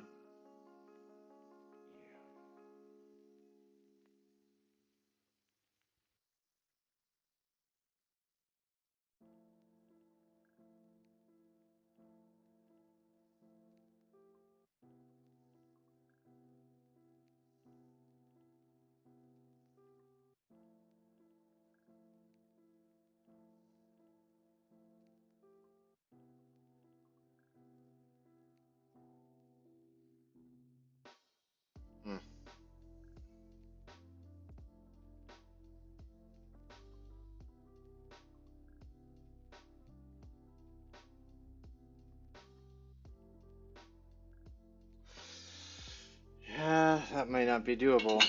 Hmm. Yeah, that might not be doable.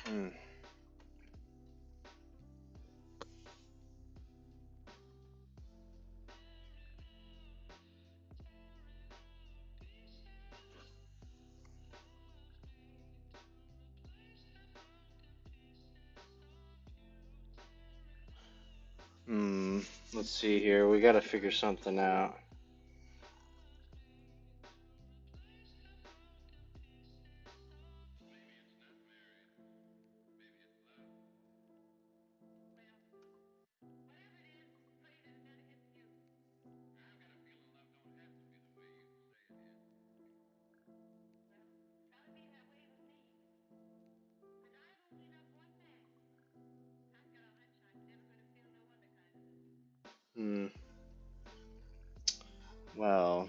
Hmm. Hmm. Let's see here. We gotta figure something out. Hmm. Well,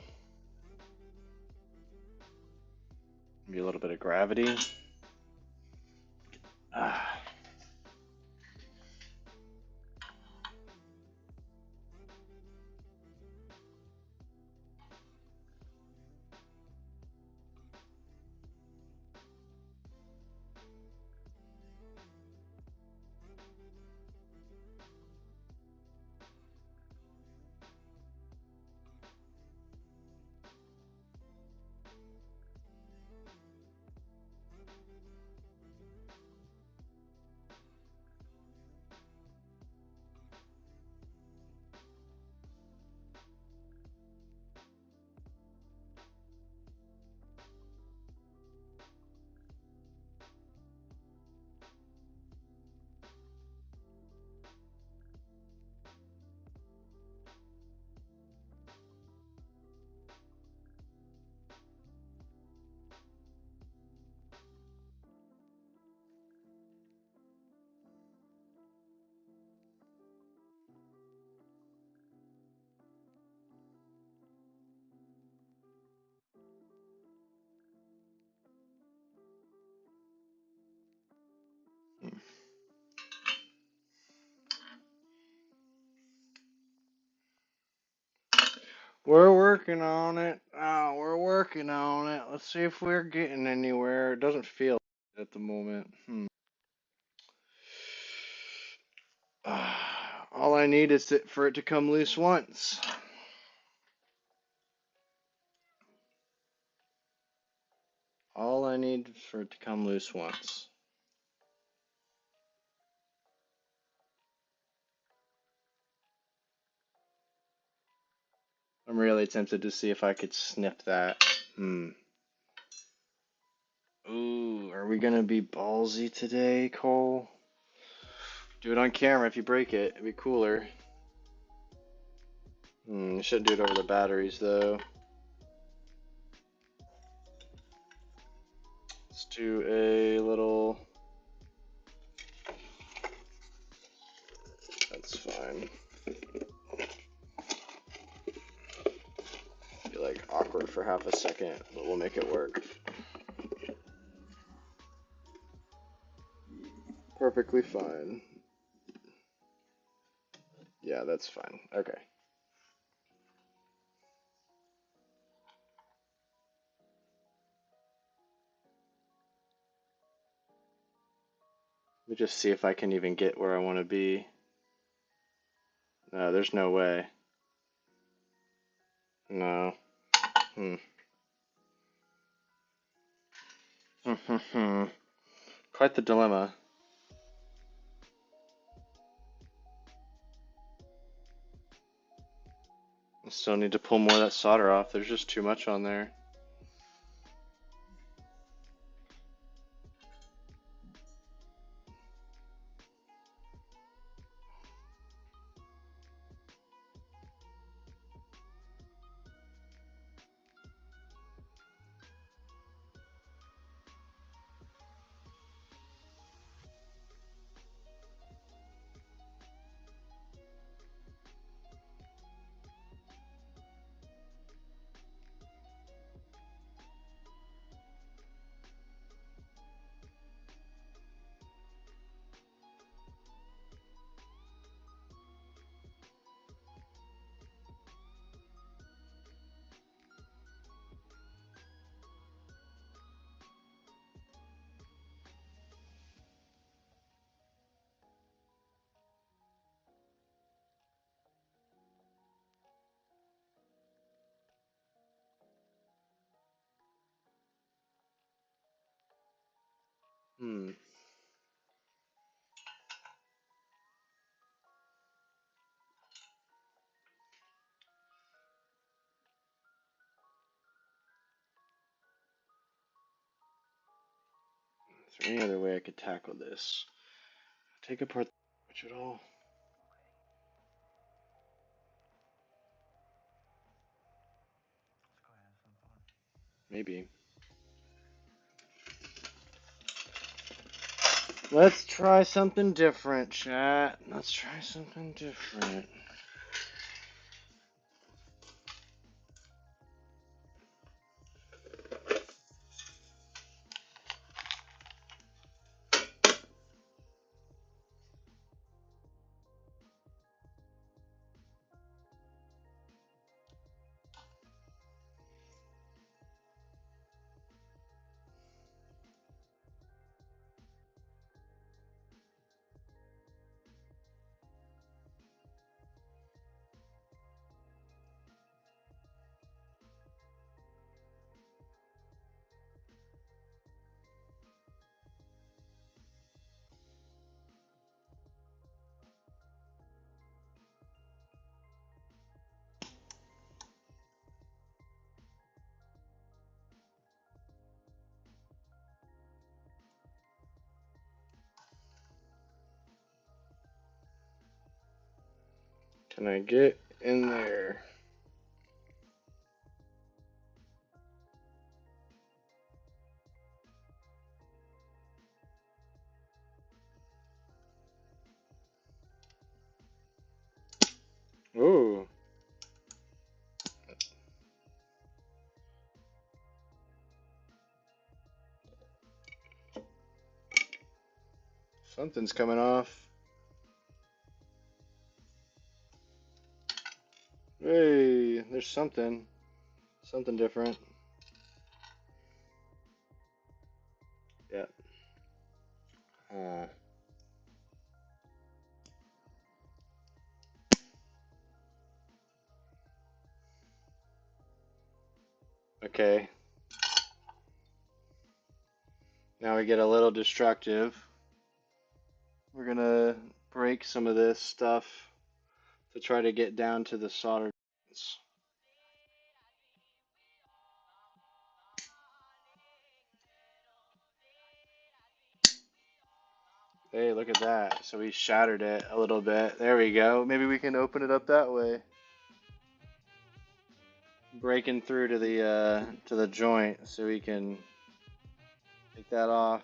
maybe a little bit of gravity. Ah. We're working on it. Oh, we're working on it. Let's see if we're getting anywhere. It doesn't feel like it at the moment. All I need is for it to come loose once. All I need is for it to come loose once. I'm really tempted to see if I could snip that. Ooh, are we gonna be ballsy today, Cole? Do it on camera if you break it. It'd be cooler. You shouldn't do it over the batteries, though. Let's do a little... That's fine. Be like awkward for half a second, but we'll make it work. Perfectly fine. Yeah, that's fine. Okay. Let me just see if I can even get where I want to be. No, there's no way. No. Quite the dilemma. I still need to pull more of that solder off. There's just too much on there. Is there any other way I could tackle this? Take apart the switch at all? Maybe. Let's try something different, chat. Let's try something different. Can I get in there? Ooh. Something's coming off. Hey, there's something. Something different. Yeah. Okay. Now we get a little destructive. We're gonna break some of this stuff to try to get down to the solder. Hey, look at that. So we shattered it a little bit. There we go. Maybe we can open it up that way. Breaking through to the joint so we can take that off.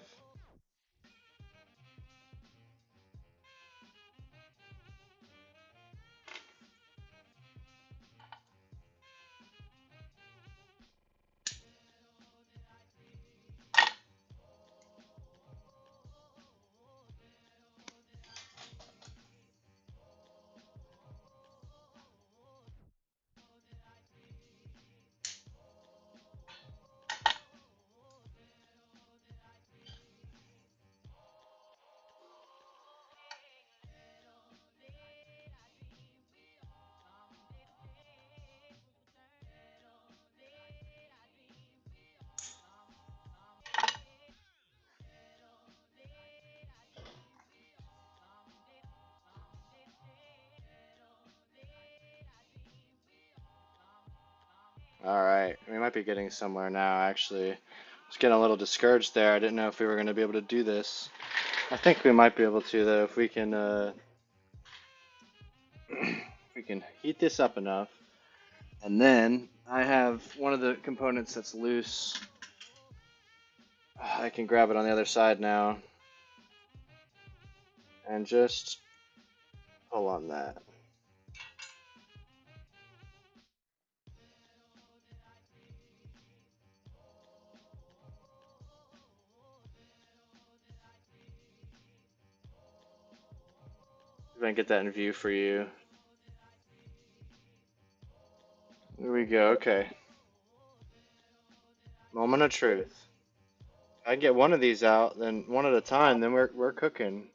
Alright, we might be getting somewhere now, actually. I was getting a little discouraged there. I didn't know if we were going to be able to do this. I think we might be able to, though, if we can, we can heat this up enough. And then I have one of the components that's loose. I can grab it on the other side now and just pull on that. I'm going to get that in view for you. There we go, okay. Moment of truth. If I can get one of these out, then one at a time, then we're cooking.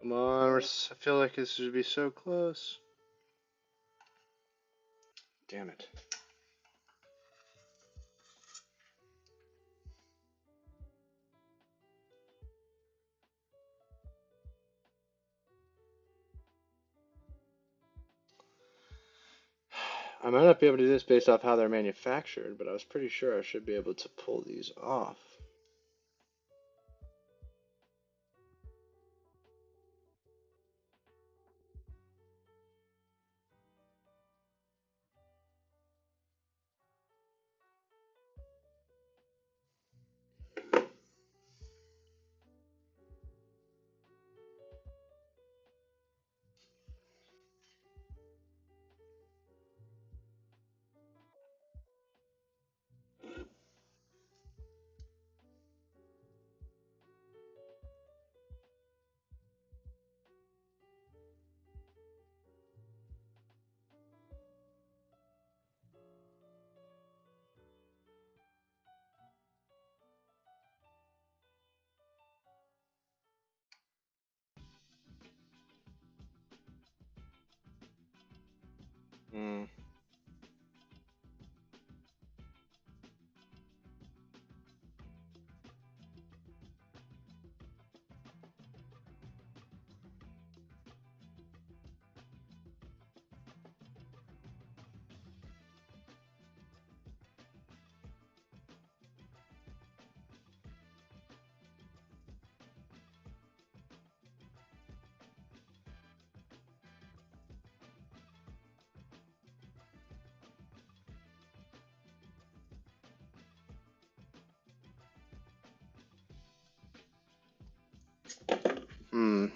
Come on, I feel like this should be so close. Damn it. I might not be able to do this based off how they're manufactured, but I was pretty sure I should be able to pull these off. Hmm. Hmm.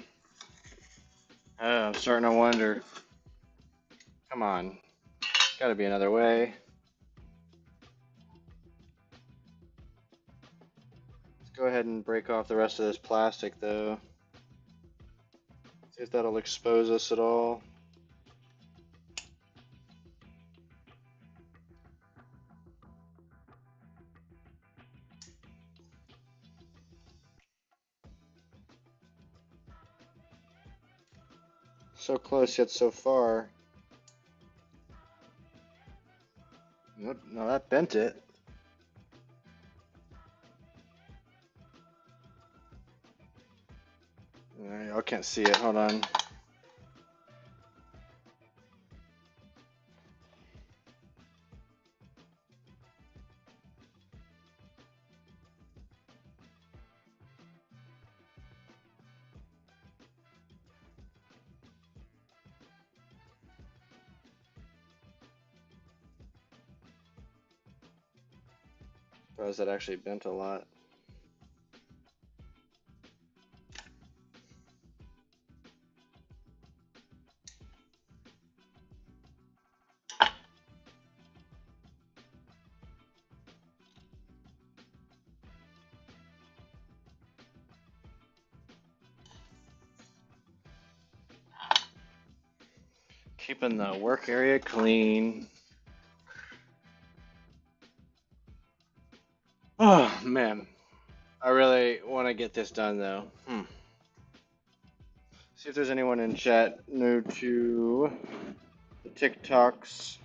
Oh, I'm starting to wonder. Come on. Gotta be another way. Let's go ahead and break off the rest of this plastic, though. See if that'll expose us at all. So close yet so far. Nope, no, that bent it. Y'all can't see it. Hold on. Surprised that actually bent a lot. Keeping the work area clean. Oh, man. I really want to get this done, though. See if there's anyone in chat new to the TikToks.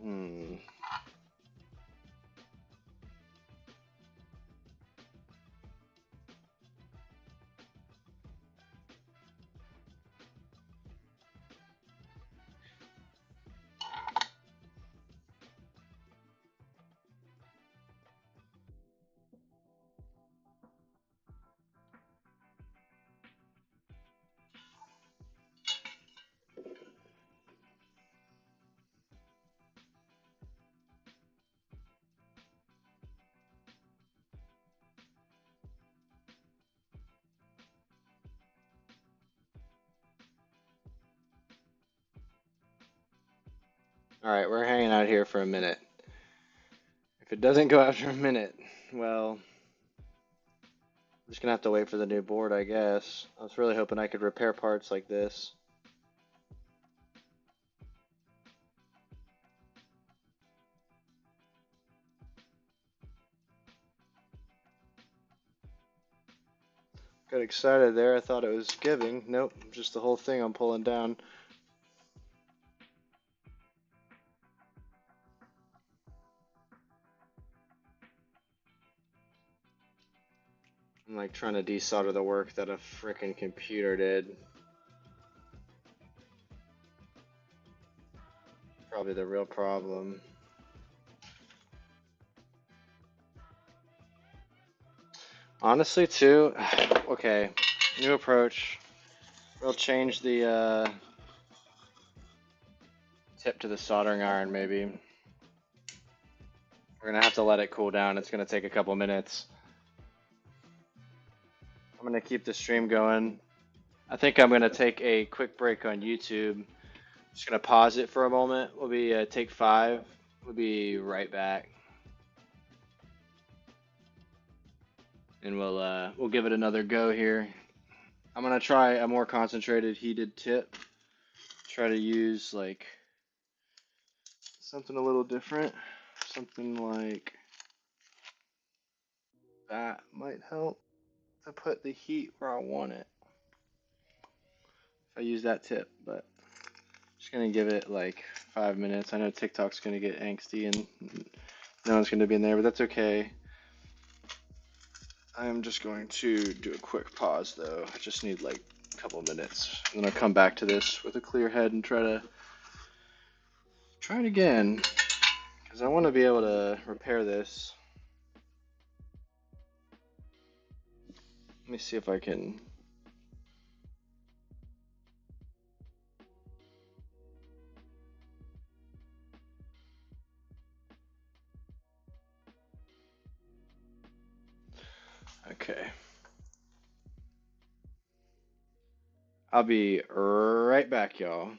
Hmm. All right, we're hanging out here for a minute. If it doesn't go after a minute, well, I'm just gonna have to wait for the new board, I guess. I was really hoping I could repair parts like this. Got excited there. I thought it was giving. Nope, just the whole thing I'm pulling down. I'm like trying to desolder the work that a freaking computer did. probably the real problem. Honestly, too, okay, new approach. We'll change the tip to the soldering iron, maybe. We're gonna have to let it cool down. It's gonna take a couple minutes. I'm gonna keep the stream going. I think I'm gonna take a quick break on YouTube. Just gonna pause it for a moment. We'll be take 5. We'll be right back, and we'll give it another go here. I'm gonna try a more concentrated heated tip. Try to use like something a little different. Something like that might help to put the heat where I want it. If I use that tip, but just gonna give it like 5 minutes. I know TikTok's gonna get angsty and no one's gonna be in there, but that's okay. I'm just going to do a quick pause though. I just need like a couple minutes. And then I'll come back to this with a clear head and try it again. Because I want to be able to repair this. Let me see if I can. Okay. I'll be right back, y'all.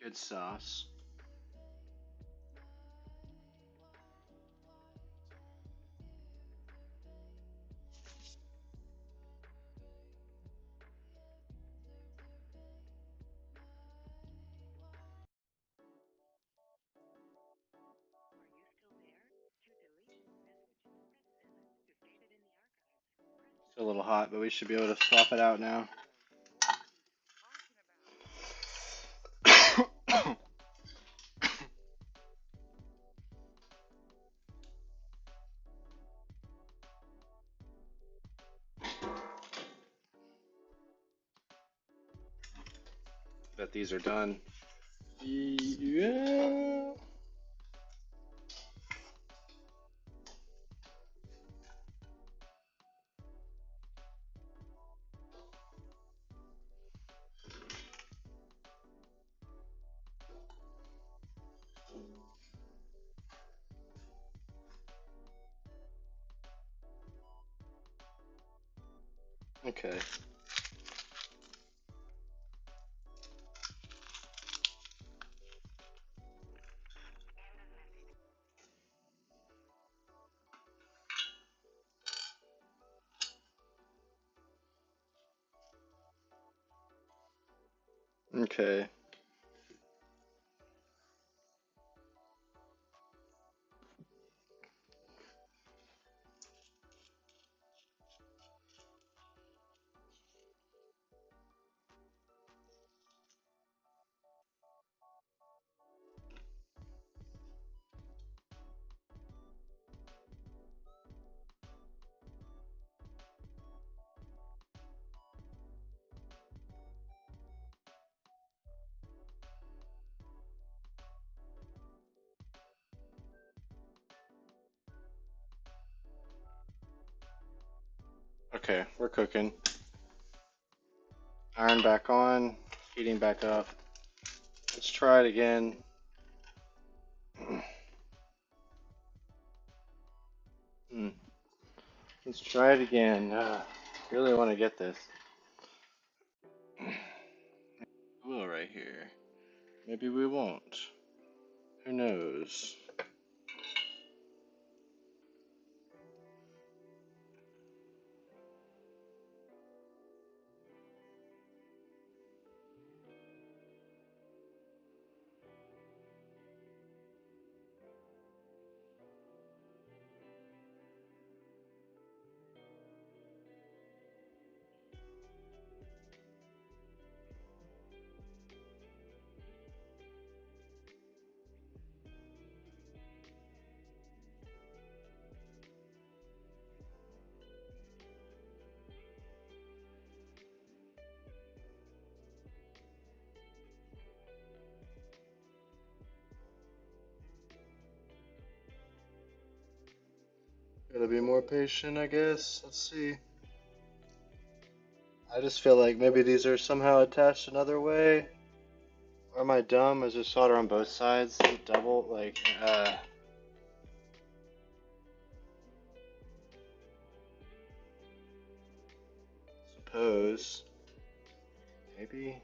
Good sauce. It's a little hot, but we should be able to swap it out now. Bet these are done. Yeah. Okay. Okay. Okay, we're cooking. Iron back on, heating back up. Let's try it again. Hmm. Let's try it again. Really want to get this. We will right here. Maybe we won't. Who knows? Gotta be more patient, I guess. Let's see. I just feel like maybe these are somehow attached another way. Or am I dumb? Is there solder on both sides? Double? Like, suppose. Maybe.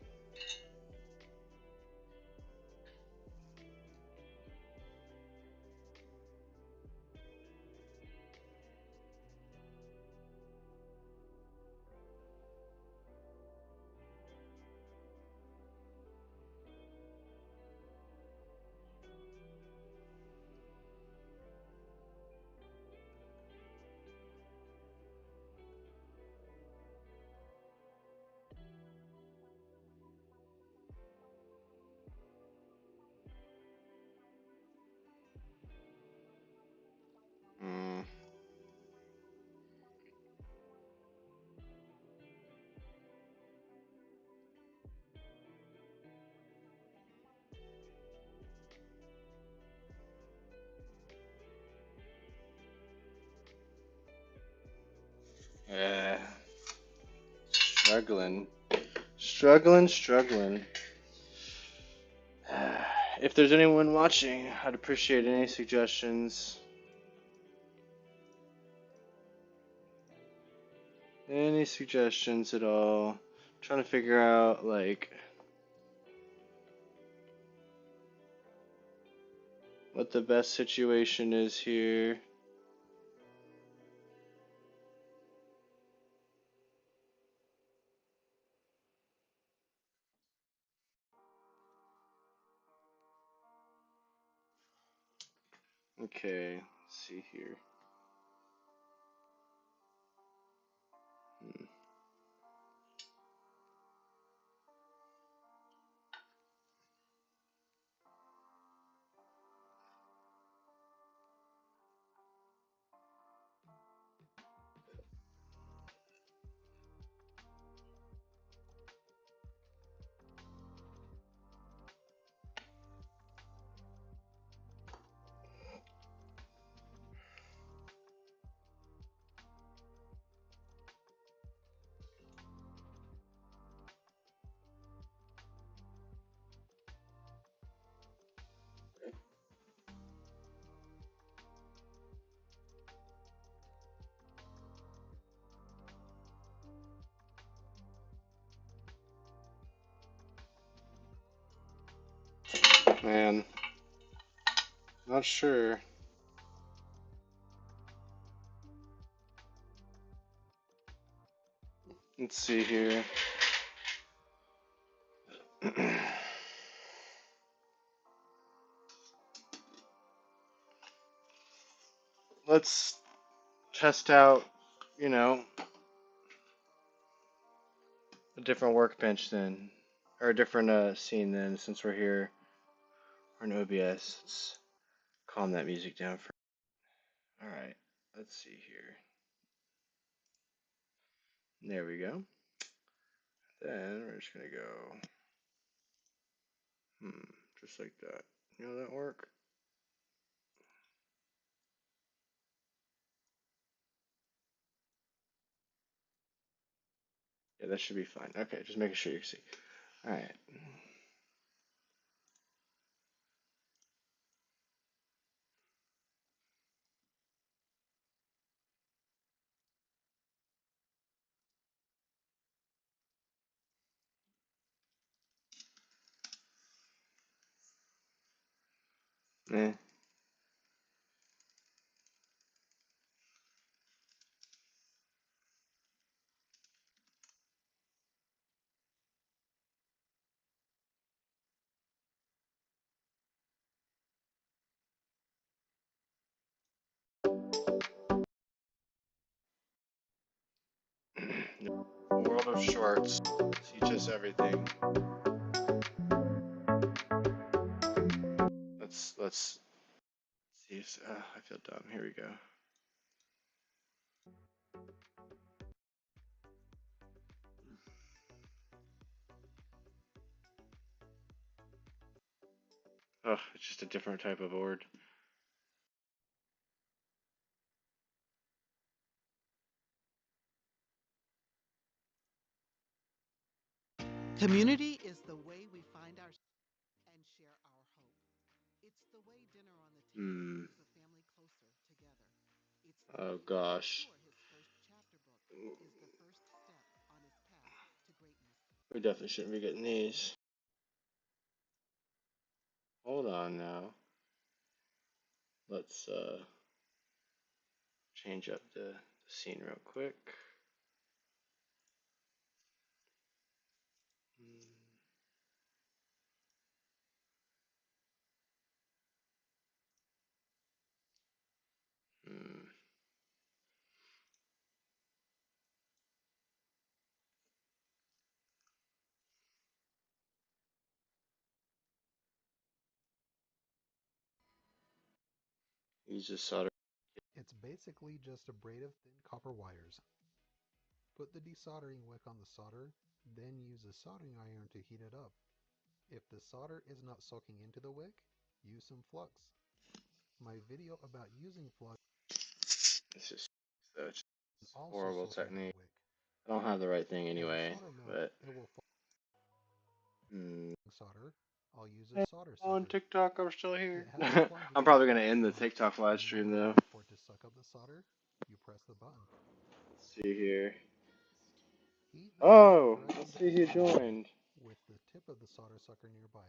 Hmm. Yeah. Struggling. Struggling. If there's anyone watching, I'd appreciate any suggestions. Any suggestions at all? Trying to figure out, like, what the best situation is here. Okay, let's see here. Hmm. Man, not sure. Let's see here. Let's test out, you know, a different workbench then, or a different scene then, since we're here, or an OBS. Let's calm that music down for. All right, let's see here. There we go. Then we're just gonna go, just like that. You know that work? Yeah, that should be fine. Okay, just making sure you can see. All right. Eh. World of Shorts teaches everything. Let's see. I feel dumb. Here we go. Oh, it's just a different type of board. Community is the way we find our and share our hope. It's the way dinner on the table Hmm. brings a family closer together. It's the Oh way we make gosh. sure his first chapter book is the first step on his path to greatness. We definitely shouldn't be getting these. Hold on now. Let's change up the scene real quick. Hmm. Use this solder. It's basically just a braid of thin copper wires. Put the desoldering wick on the solder, then use a soldering iron to heat it up. If the solder is not soaking into the wick, use some flux. My video about using flux It's just such can also horrible soak into the technique. wick. I don't have the right thing When the anyway, solder melts, but it will fall hmm. solder. I'll use a Hey, solder on sucker. TikTok, I'm still It here. has a plunger I'm on probably the gonna back end the panel. TikTok live When you're stream though. ready for it to suck up the solder, you press the button. Let's see here. Heat the solder Oh, directly let's to see the who solder head joined. with the tip of the solder sucker nearby.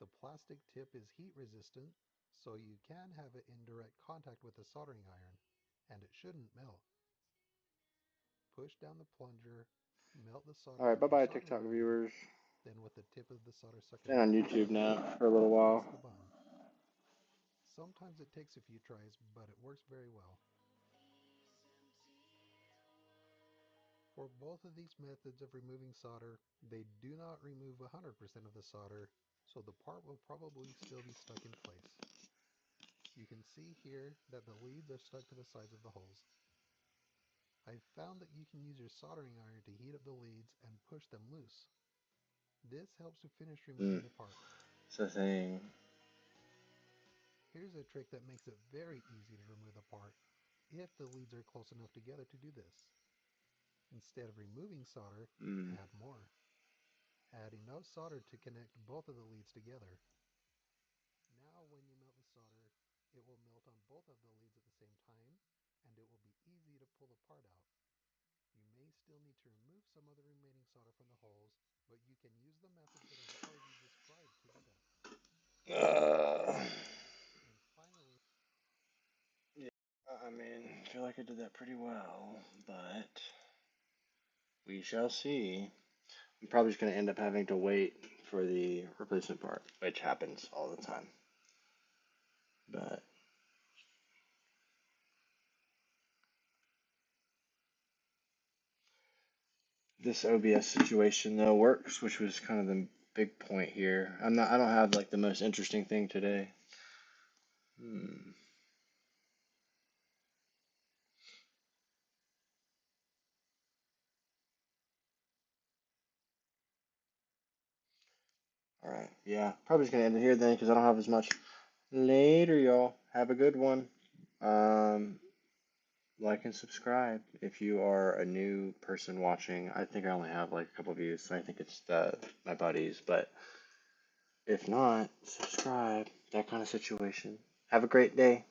The plastic tip is heat resistant, so you can have it in direct contact with the soldering iron, and it shouldn't melt. Push down the plunger, melt the solder All right, with bye your bye soldering TikTok iron, viewers. then with the tip of the solder sucker Staying on nearby, YouTube now for a little press while. the button. Sometimes it takes a few tries, but it works very well. For both of these methods of removing solder, they do not remove 100% of the solder, so the part will probably still be stuck in place. You can see here that the leads are stuck to the sides of the holes. I've found that you can use your soldering iron to heat up the leads and push them loose. This helps to finish Hmm. removing the part. It's the thing. Here's a trick that makes it very easy to remove the part, if the leads are close enough together to do this. Instead of removing solder, Hmm. add more. Add enough solder to connect both of the leads together. Now when you melt the solder, it will melt on both of the leads at the same time, and it will be easy to pull the part out. You may still need to remove some of the remaining solder from the holes, but you can use the methods that I've already described to do that. like I did that pretty well, but we shall see. I'm probably just going to end up having to wait for the replacement part, which happens all the time. But this OBS situation though works, which was kind of the big point here. I don't have like the most interesting thing today. All right, yeah, probably just gonna end it here then because I don't have as much. Later, y'all. Have a good one. Um, like and subscribe if you are a new person watching. I think I only have like a couple views, so I think it's my buddies. But if not, subscribe. That kind of situation. Have a great day.